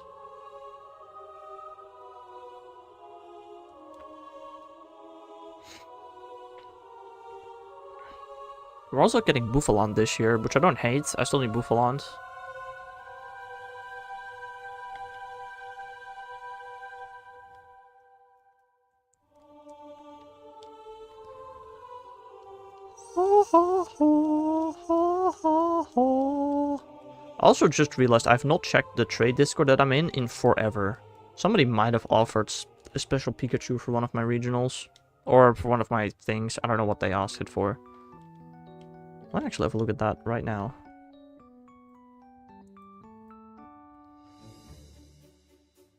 We're also getting Buffalon this year, which I don't hate. I still need Buffalons. I also just realized I've not checked the trade Discord that I'm in forever. Somebody might have offered a special Pikachu for one of my regionals. Or for one of my things. I don't know what they asked it for. I might actually have a look at that right now.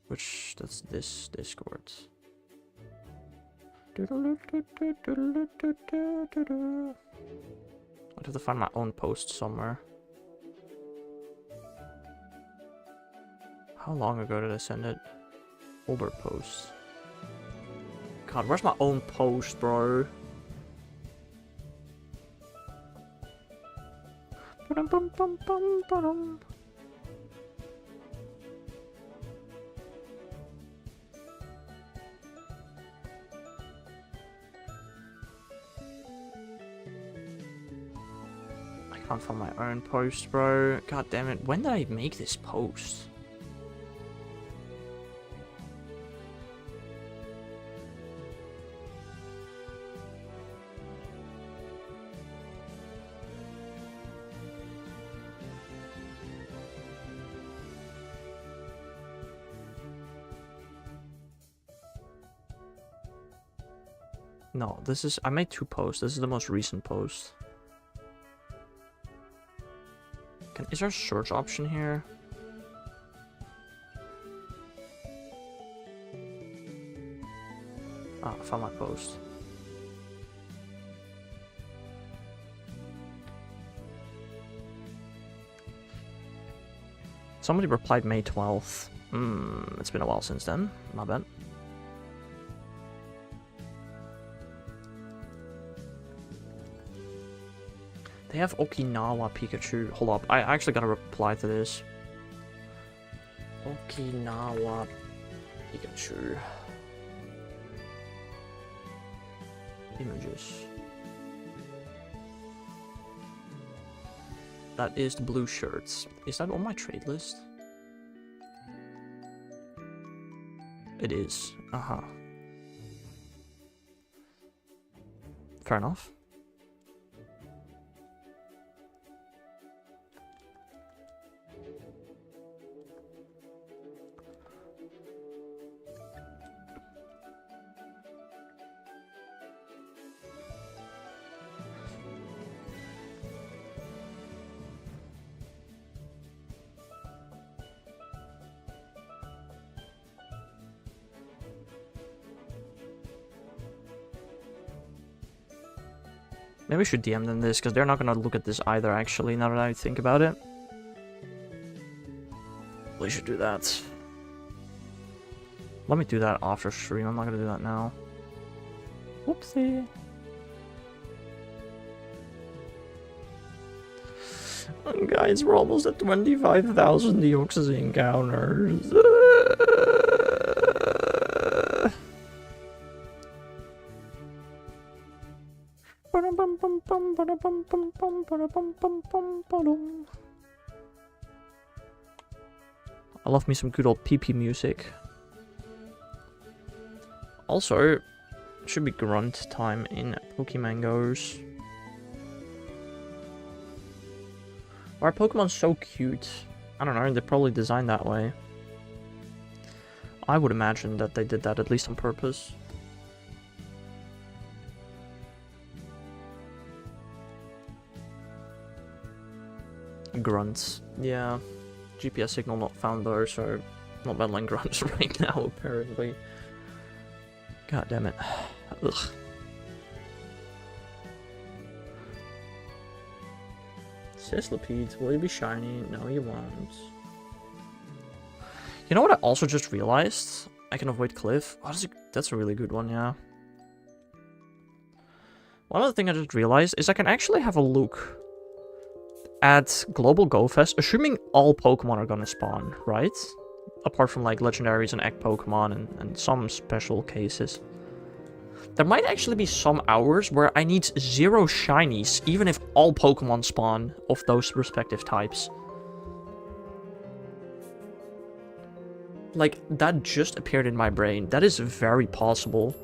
Which, that's this Discord. I'd have to find my own post somewhere. How long ago did I send it? Older posts. God, where's my own post, bro? I can't find my own post, bro. God damn it. When did I make this post? No, this is... I made 2 posts. This is the most recent post. Is there a search option here? Ah, I found my post. Somebody replied May 12th. It's been a while since then. My bad. They have Okinawa Pikachu. Hold up, I actually gotta reply to this. Okinawa Pikachu. Images. That is the blue shirts. Is that on my trade list? It is. Uh-huh. Fair enough. Maybe we should DM them this, because they're not going to look at this either, actually, now that I think about it. We should do that. Let me do that after stream, I'm not going to do that now. Whoopsie. Guys, we're almost at 25,000 Deoxys encounters. I love me some good old PP music. Also, should be grunt time in Pokemangos. Why are Pokemon so cute? I don't know, they're probably designed that way. I would imagine that they did that at least on purpose. Grunts. Yeah. GPS signal not found though, so not battling grunts right now apparently. God damn it. Ugh. Sislipede, will you be shiny? No, you won't. You know what I also just realized? I can avoid Cliff. Oh, that's a really good one, yeah. One other thing I just realized is I can actually have a look at Global Go Fest, assuming all Pokemon are gonna spawn, right? Apart from like legendaries and egg Pokemon and some special cases. There might actually be some hours where I need 0 shinies, even if all Pokemon spawn of those respective types. Like, that just appeared in my brain. That is very possible.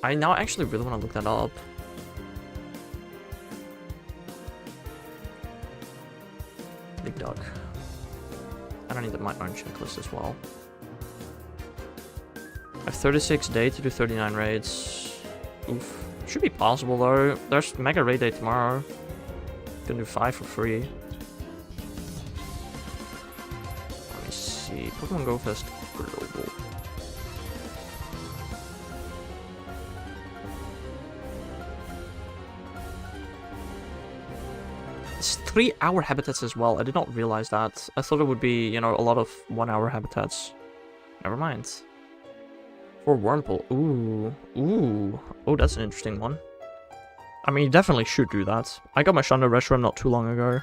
I now actually really want to look that up. Big Duck. I don't need my own checklist as well. I have 36 days to do 39 raids. Oof. Should be possible though. There's Mega Raid Day tomorrow. Gonna do 5 for free. Let me see. Pokemon Go Fest Global. It's 3-hour habitats as well. I did not realize that. I thought it would be, you know, a lot of 1-hour habitats. Never mind. For Wurmple. Ooh. Ooh. Oh, that's an interesting one. I mean, you definitely should do that. I got my Shanda Reshiram not too long ago.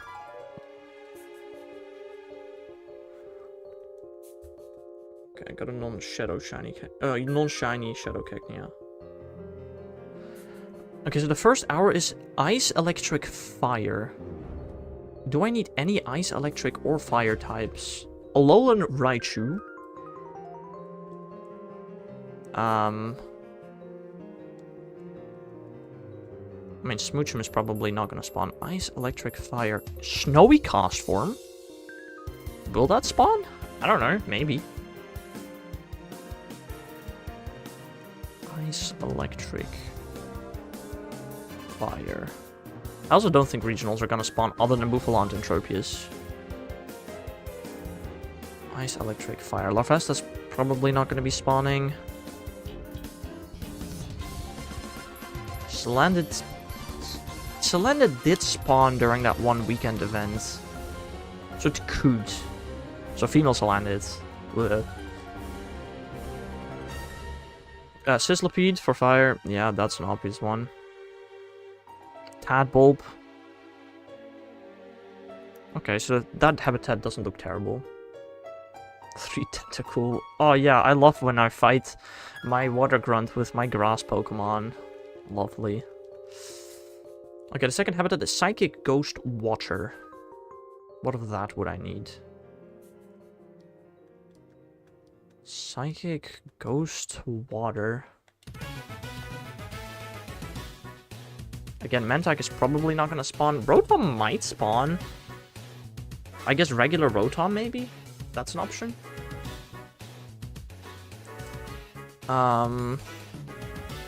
Okay, I got a non-shadow shiny... non-shiny Shadow Cacnea. Okay, so the first hour is Ice, Electric, Fire. Do I need any Ice, Electric, or Fire types? Alolan Raichu. I mean, Smoochum is probably not going to spawn. Ice, Electric, Fire. Snowy Cast Form? Will that spawn? I don't know. Maybe. Ice, Electric, Fire. I also don't think regionals are going to spawn other than Bouffalant and Tropius. Ice, Electric, Fire. Larvesta's probably not going to be spawning. Salandit did spawn during that one weekend event. So it could. So female Salandit. Sizzlipede for fire. Yeah, that's an obvious one. Tadbulb. Okay, so that habitat doesn't look terrible. 3 Tentacool. Oh yeah, I love when I fight my Water Grunt with my grass Pokemon. Lovely. Okay, the second habitat is Psychic Ghost Water. What of that would I need? Psychic Ghost Water. Again, Mantike is probably not going to spawn. Rotom might spawn. I guess regular Rotom, maybe? That's an option. What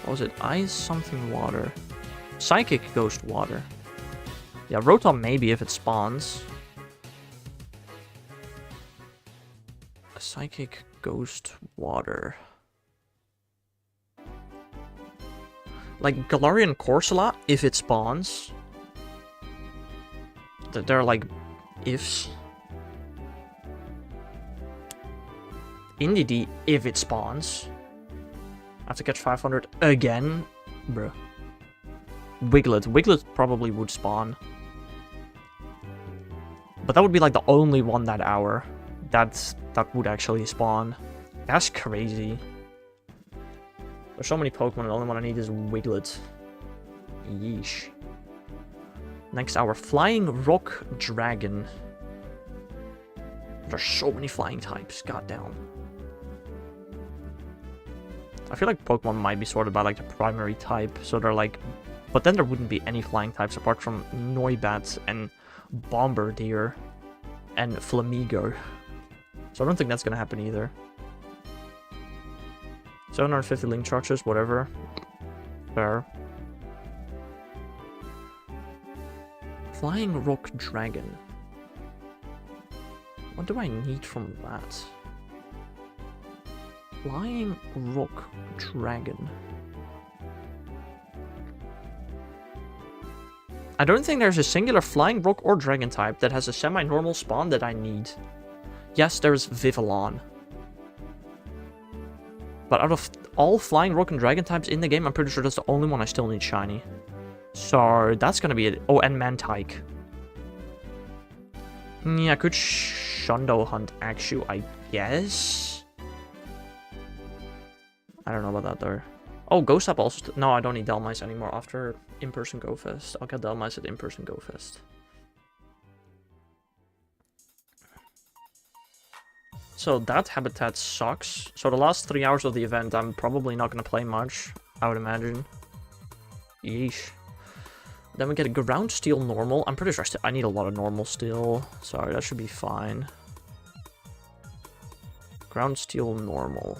was it? Ice something water. Psychic Ghost Water. Yeah, Rotom maybe if it spawns. A Psychic Ghost Water. Like Galarian Corsola if it spawns. They're like ifs. Indeedee if it spawns. I have to catch 500 again? Bruh. Wiglet. Wiglet probably would spawn. But that would be like the only one that hour. That would actually spawn. That's crazy. There's so many Pokemon, the only one I need is Wiglet. Yeesh. Next hour, Flying Rock Dragon. There's so many flying types, goddamn. I feel like Pokemon might be sorted by like the primary type, so they're like... But then there wouldn't be any flying types apart from Noibat and Bombardier and Flamigo. So I don't think that's gonna happen either. 750 link charges, whatever. Fair. Flying Rock Dragon. What do I need from that? Flying Rock Dragon. I don't think there's a singular Flying Rock or Dragon type that has a semi-normal spawn that I need. Yes, there's Vivillon. But out of all Flying Rock and Dragon types in the game, I'm pretty sure that's the only one I still need shiny. So that's gonna be it. Oh, and Mantike. Yeah, I could Shundo Hunt Axew, I guess. I don't know about that though. Oh, Ghost Up also... No, I don't need Delmice anymore after In-Person Go Fest. I'll get Delmice at In-Person Go Fest. So that habitat sucks. So the last 3 hours of the event, I'm probably not going to play much, I would imagine. Yeesh. Then we get a Ground Steel normal. I'm pretty sure I need a lot of normal still. Sorry, that should be fine. Ground Steel normal.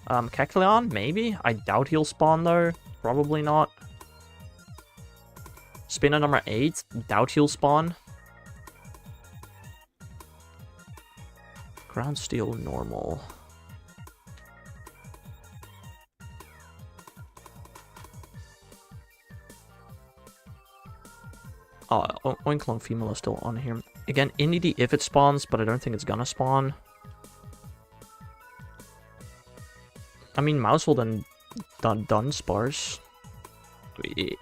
Kecleon, maybe? I doubt he'll spawn though. Probably not. Spinner number 8, doubt he'll spawn. Ground Steel normal. Oh, Oinklong female is still on here. Again, Indeedee if it spawns, but I don't think it's gonna spawn. I mean, Mousehold and Dunsparce.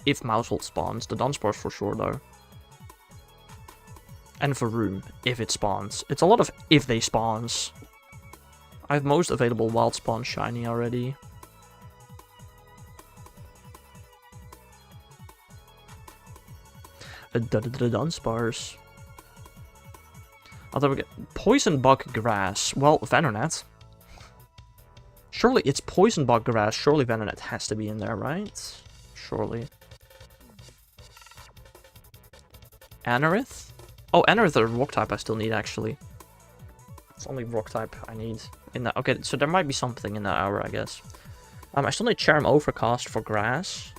If Mousehold spawns. The Dunsparce for sure, though. And Varoom, if it spawns. It's a lot of if they spawns. I have most available wild spawn shiny already. Dunsparce. Although we get Poison Bug Grass. Well, Venonat. Surely it's Poison Bug Grass. Surely Venonat has to be in there, right? Surely. Anorith? Oh, Anorith or Rock type I still need, actually. It's only Rock type I need in that. Okay, so there might be something in that hour, I guess. I still need Charm Overcast for Grass.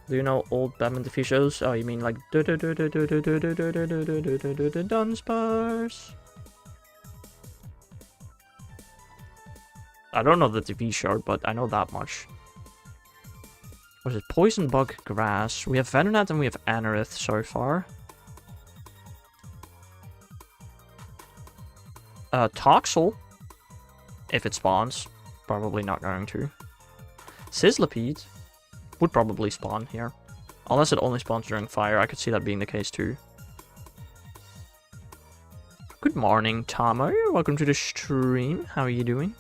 Do you know old Batman Diffusions? Oh, you mean like Dunsparce? I don't know the TV shard, but I know that much. What is it? Poison Bug Grass. We have Venonat and we have Anorith so far. Toxel. If it spawns. Probably not going to. Sizzlipede would probably spawn here. Unless it only spawns during fire. I could see that being the case too. Good morning, Tomo. Welcome to the stream. How are you doing?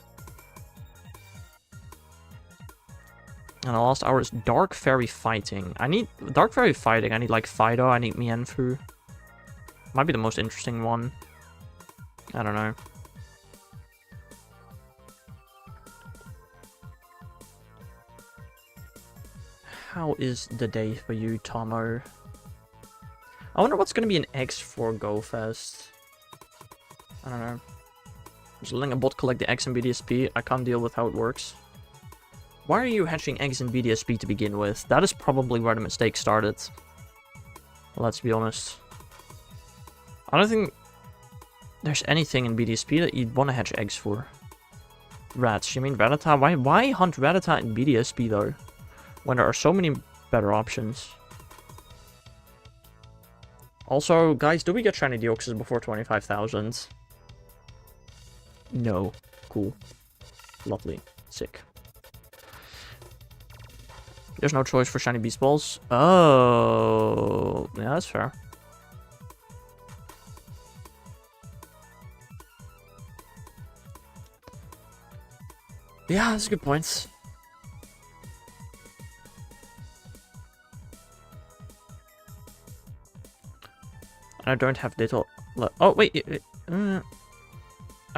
And the last hour is Dark Fairy Fighting. I need Dark Fairy Fighting. I need like Fido. I need Mienfoo. Might be the most interesting one. I don't know. How is the day for you, Tomo? I wonder what's gonna be an X for GoFest. I don't know. Just letting a bot collect the X in BDSP. I can't deal with how it works. Why are you hatching eggs in BDSP to begin with? That is probably where the mistake started. Let's be honest. I don't think there's anything in BDSP that you'd want to hatch eggs for. Rats. You mean Rattata? Why hunt Rattata in BDSP though? When there are so many better options. Also, guys, do we get shiny Deoxys before 25,000? No. Cool. Lovely. Sick. There's no choice for shiny Beast Balls. Oh, yeah, that's fair. Yeah, that's a good point. I don't have Ditto. Oh, wait. I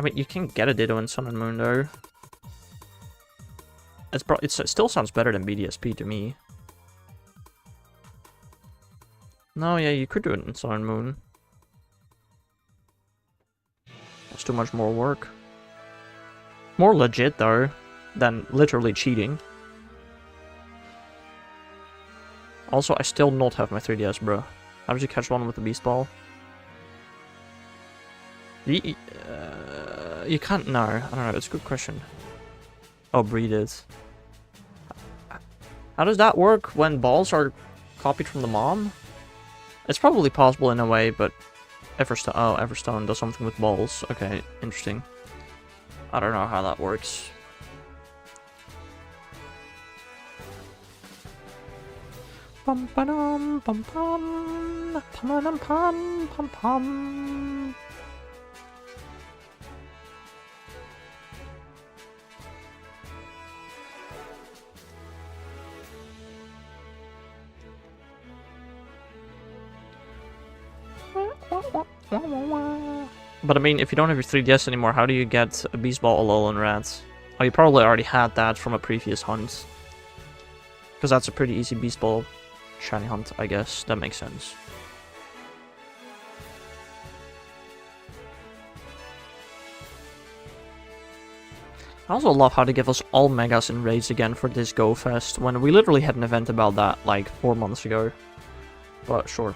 mean, you can get a Ditto in Sun and Moon, though. It still sounds better than BDSP to me. No, yeah, you could do it in Sun and Moon. That's too much more work. More legit, though, than literally cheating. Also, I still not have my 3DS, bro. How did you catch one with the Beast Ball? You can't know. I don't know. It's a good question. Oh, breed it. How does that work when balls are copied from the mom? It's probably possible in a way, but Everstone. Oh, Everstone does something with balls. Okay, interesting. I don't know how that works. Bum ba-dum bum bum pum pum pum pum. But I mean, if you don't have your 3DS anymore, how do you get a Beast Ball, Alolan Rat? Oh, you probably already had that from a previous hunt. Because that's a pretty easy Beast Ball shiny hunt, I guess. That makes sense. I also love how they give us all Megas in raids again for this Go Fest, when we literally had an event about that like 4 months ago. But sure.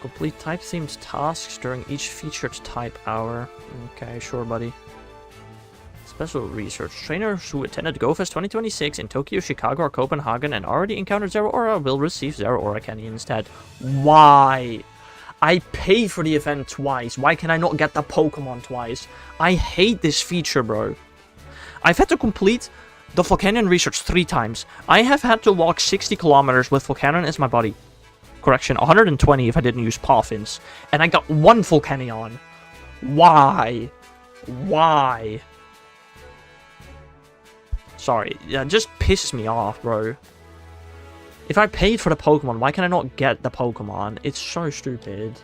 Complete type-themed tasks during each featured type hour. Okay, sure, buddy. Special research. Trainers who attended GoFest 2026 in Tokyo, Chicago, or Copenhagen and already encountered Zeraora will receive Zeraora candy instead. Why? I paid for the event twice. Why can I not get the Pokemon twice? I hate this feature, bro. I've had to complete the Volcanion research 3 times. I have had to walk 60 kilometers with Volcanion as my body. Correction, 120 if I didn't use Poffins. And I got 1 Volcanion. Why? Why? Sorry, that just pisses me off, bro. If I paid for the Pokemon, why can I not get the Pokemon? It's so stupid.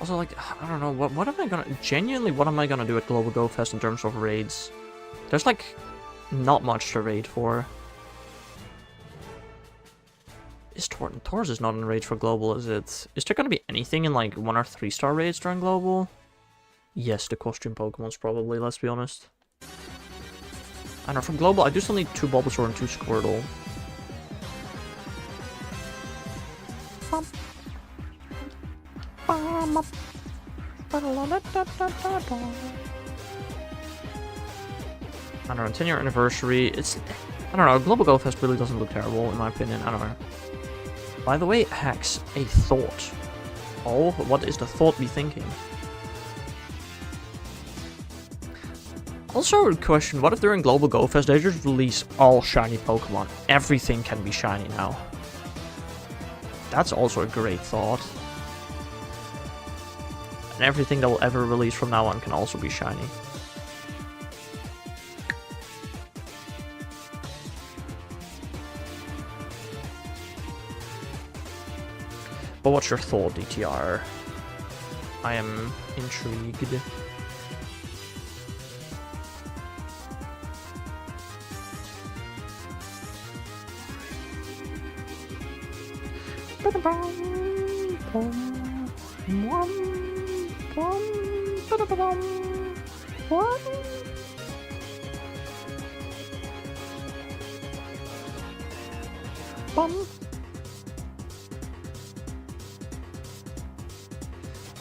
Also, like, I don't know, what am I gonna... Genuinely, what am I gonna do at Global Go Fest in terms of raids? There's, like, not much to raid for. Is Tauros is not in raid for Global, is it? Is there gonna be anything in, like, 1 or 3 star raids during Global? Yes, the costume Pokemon's probably, let's be honest. I don't know, for Global, I do still need 2 Bulbasaur and 2 Squirtle. I don't know, 10-year anniversary, it's... I don't know, Global Go Fest really doesn't look terrible, in my opinion, I don't know. By the way, Hex, a thought. Oh, what is the thought be thinking? Also a question, what if during Global Go Fest they just release all shiny Pokemon? Everything can be shiny now. That's also a great thought. And everything that will ever release from now on can also be shiny. But what's your thought, DTR? I am intrigued.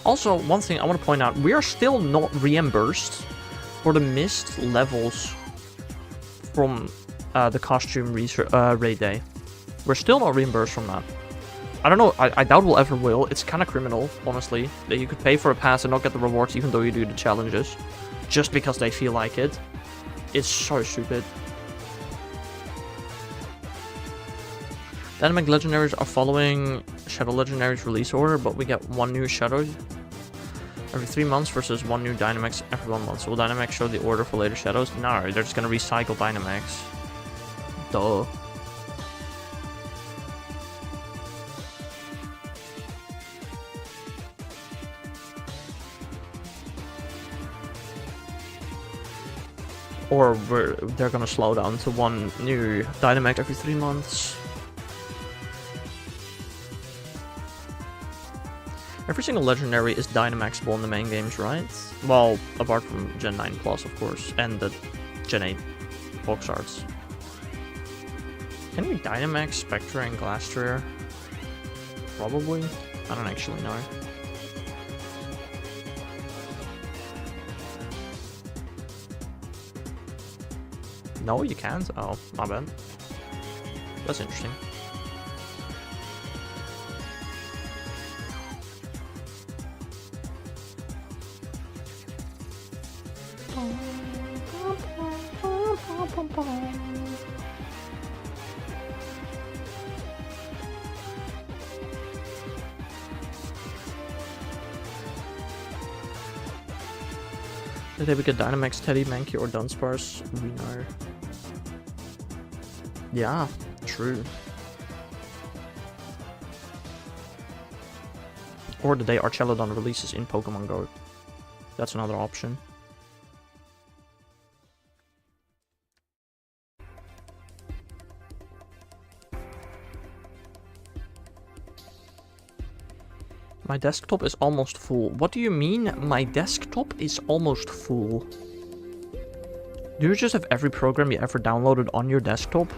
Also, one thing I want to point out, we are still not reimbursed for the missed levels from the costume raid day. We're still not reimbursed from that. I don't know, I doubt we'll ever will. It's kind of criminal, honestly, that you could pay for a pass and not get the rewards even though you do the challenges. Just because they feel like it. It's so stupid. Dynamic Legendaries are following Shadow Legendaries release order, but we get 1 new Shadow every 3 months versus 1 new Dynamax every 1 month. So will Dynamax show the order for later Shadows? No, they're just gonna recycle Dynamax. Duh. Or they're gonna slow down to 1 new Dynamax every 3 months. Every single legendary is Dynamaxable in the main games, right? Well, apart from Gen 9 Plus, of course, and the Gen 8 box arts. Can we Dynamax Spectre and Glastrier? Probably. I don't actually know. No, you can't? Oh, my bad. That's interesting. Did they get Dynamax, Teddy, Mankey, or Dunsparce? We know. Yeah, true. Or the day Archelodon releases in Pokemon Go. That's another option. My desktop is almost full. What do you mean, my desktop is almost full? Do you just have every program you ever downloaded on your desktop?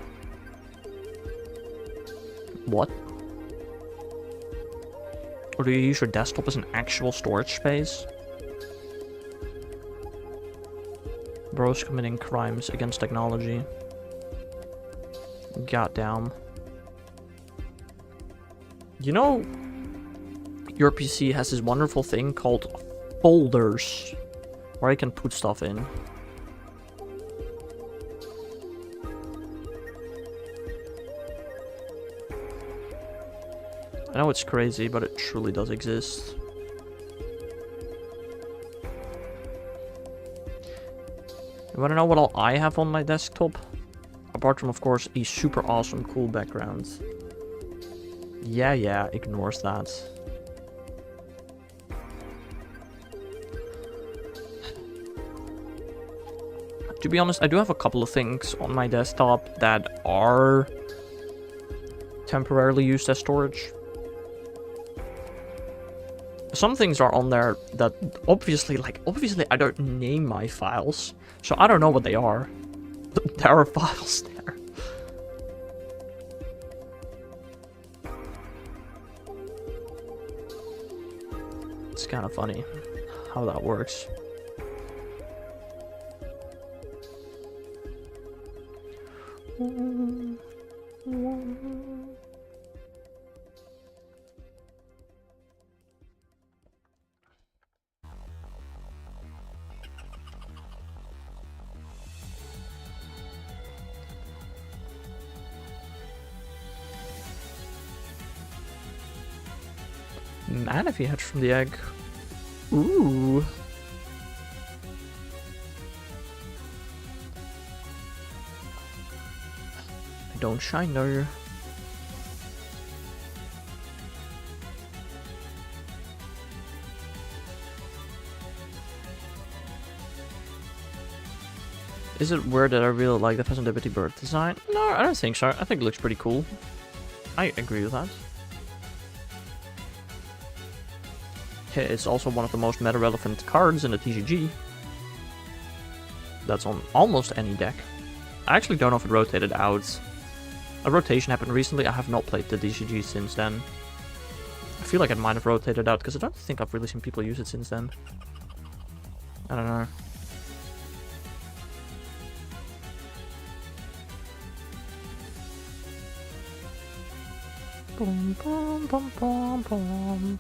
What? Or do you use your desktop as an actual storage space? Bros committing crimes against technology. Goddamn. You know, your PC has this wonderful thing called folders, where you can put stuff in. I know it's crazy, but it truly does exist. You wanna know what all I have on my desktop? Apart from, of course, a super awesome cool background. Yeah, ignores that. To be honest, I do have a couple of things on my desktop that are temporarily used as storage. Some things are on there that obviously I don't name my files, so I don't know what they are. There are files there. It's kind of funny how that works. Man, if he hatched from the egg. Ooh. I don't shine though. Is it weird that I really like the Peasant bird design? No, I don't think so. I think it looks pretty cool. I agree with that. It's also one of the most meta-relevant cards in the TCG. That's on almost any deck. I actually don't know if it rotated out. A rotation happened recently. I have not played the TCG since then. I feel like it might have rotated out because I don't think I've really seen people use it since then. I don't know. Boom, boom, boom, boom, boom.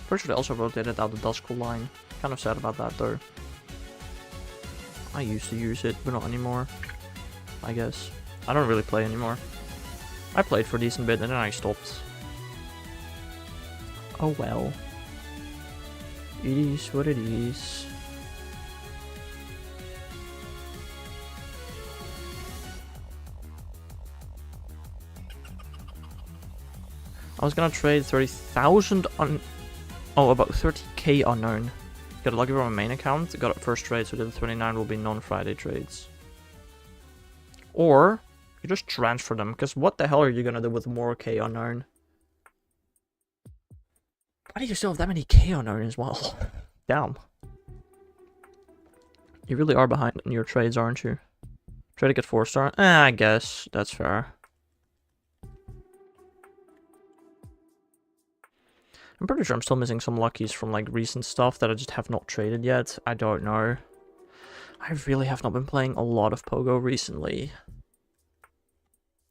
Pretty sure they also rotated out the Duskull line. Kind of sad about that though. I used to use it, but not anymore. I guess. I don't really play anymore. I played for a decent bit and then I stopped. Oh well. It is what it is. I was gonna trade 30,000 on... Oh, about 30k unknown. Got a lucky from my main account, got it first trade, so the 29 will be non-Friday trades. Or, you just transfer them, because what the hell are you gonna do with more k unknown? Why do you still have that many k unknown as well? Damn. You really are behind in your trades, aren't you? Try to get 4-star? I guess, that's fair. I'm pretty sure I'm still missing some luckies from like recent stuff that I just have not traded yet. I don't know. I really have not been playing a lot of Pogo recently.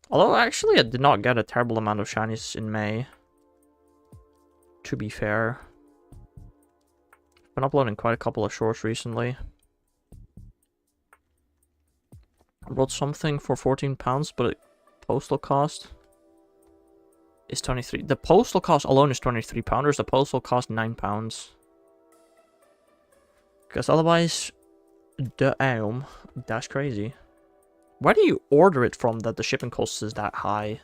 Although, actually, I did not get a terrible amount of shinies in May. To be fair. I've been uploading quite a couple of shorts recently. I bought something for £14, but postal cost is 23. The postal cost alone is £23. The postal cost £9. Because otherwise, damn, that's crazy. Where do you order it from that the shipping cost is that high?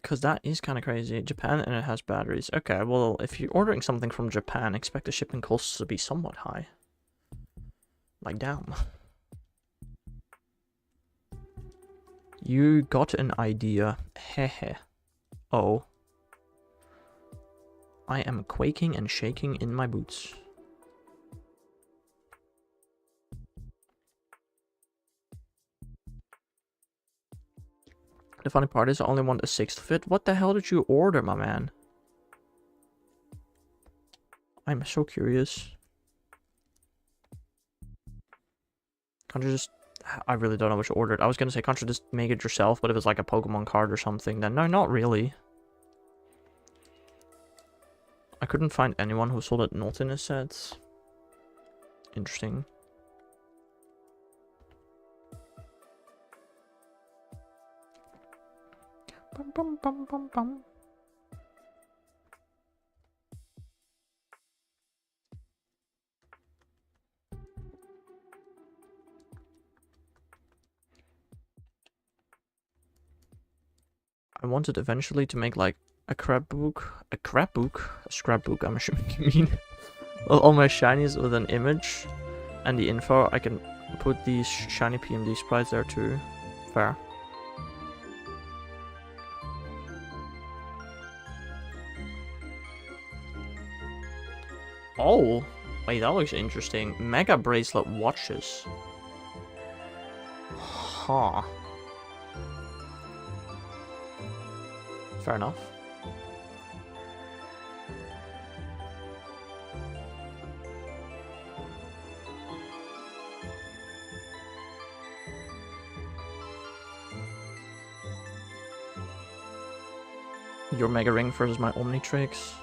Because that is kind of crazy. Japan, and it has batteries. Okay, well, if you're ordering something from Japan, expect the shipping costs to be somewhat high. Like, damn. You got an idea. Hehe. Oh. I am quaking and shaking in my boots. The funny part is I only want a 6th fit. What the hell did you order, my man? I'm so curious. Can't you just... I really don't know what you ordered. I was gonna say, can't you just make it yourself? But if it's like a Pokemon card or something, then no, not really. I couldn't find anyone who sold it not in a set. Interesting. Bum, bum, bum, bum, bum. I wanted eventually to make like a scrapbook, I'm assuming you mean, all my shinies with an image and the info. I can put these shiny PMD sprites there too. Fair. Oh, wait, that looks interesting. Mega Bracelet watches. Huh. Fair enough. Your Mega Ring versus my Omnitrix.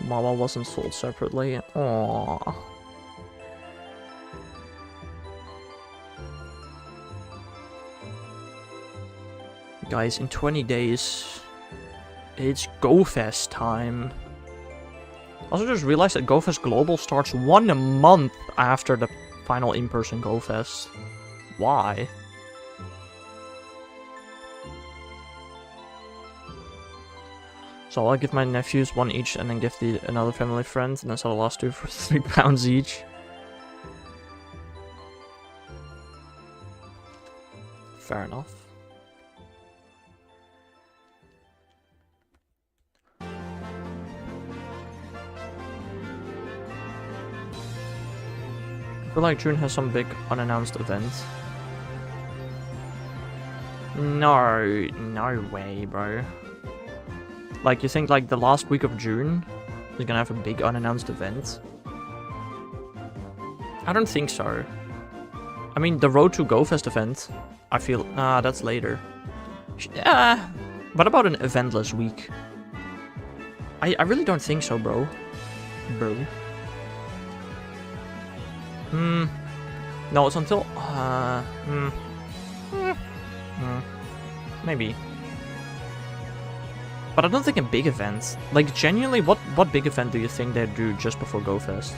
Mama wasn't sold separately. Aww. Guys, in 20 days, it's GoFest time. Also just realized that GoFest Global starts 1 month after the final in-person GoFest. Why? So I'll give my nephews 1 each and then give another family friend and then sell the last 2 for £3 each. Fair enough. I feel like June has some big unannounced event. No way, bro. Like, you think like the last week of June is gonna have a big unannounced event? I don't think so. I mean, the Road to GoFest event, I feel, that's later. What about an eventless week? I really don't think so, bro. No, it's until, maybe. But I don't think a big event. Like, genuinely, what big event do you think they'd do just before GoFest?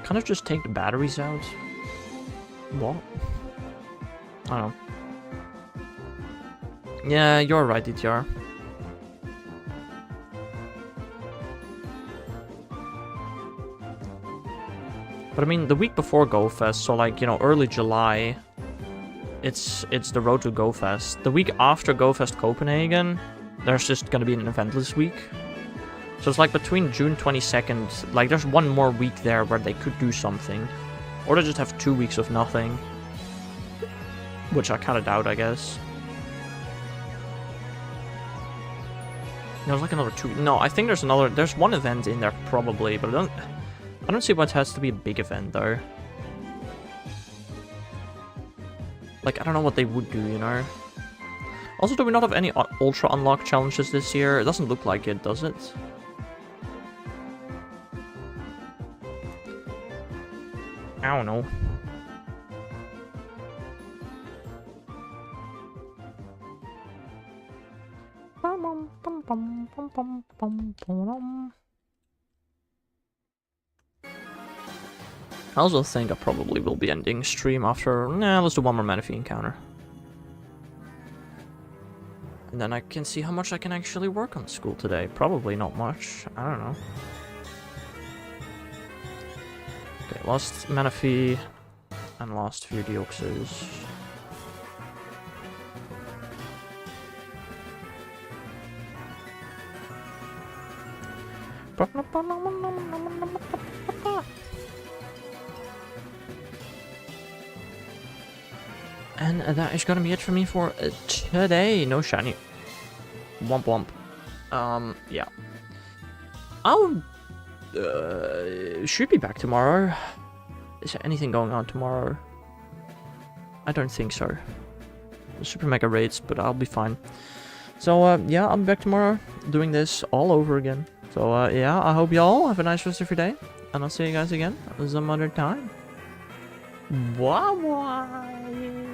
Kind of just take the batteries out? What? I don't know. Yeah, you're right, DTR. But I mean, the week before GoFest, so like, you know, early July, it's the road to GoFest. The week after GoFest Copenhagen, there's just gonna be an eventless week. So it's like between June 22nd, like there's one more week there where they could do something. Or they just have 2 weeks of nothing. Which I kinda doubt, I guess. There's like another 2. No, I think there's one event in there probably, but I don't see why it has to be a big event though. Like, I don't know what they would do, you know? Also, do we not have any Ultra Unlock challenges this year? It doesn't look like it, does it? I don't know. I also think I probably will be ending stream after... Nah, let's do one more Manaphy encounter. And then I can see how much I can actually work on school today. Probably not much. I don't know. Okay, last Manaphy and last few Deoxys. And that is gonna be it for me for today. No shiny. Womp womp. Yeah. I'll should be back tomorrow. Is there anything going on tomorrow? I don't think so. Super mega raids, but I'll be fine. So yeah, I'll be back tomorrow doing this all over again. So yeah, I hope y'all have a nice rest of your day, and I'll see you guys again some other time. Bye bye.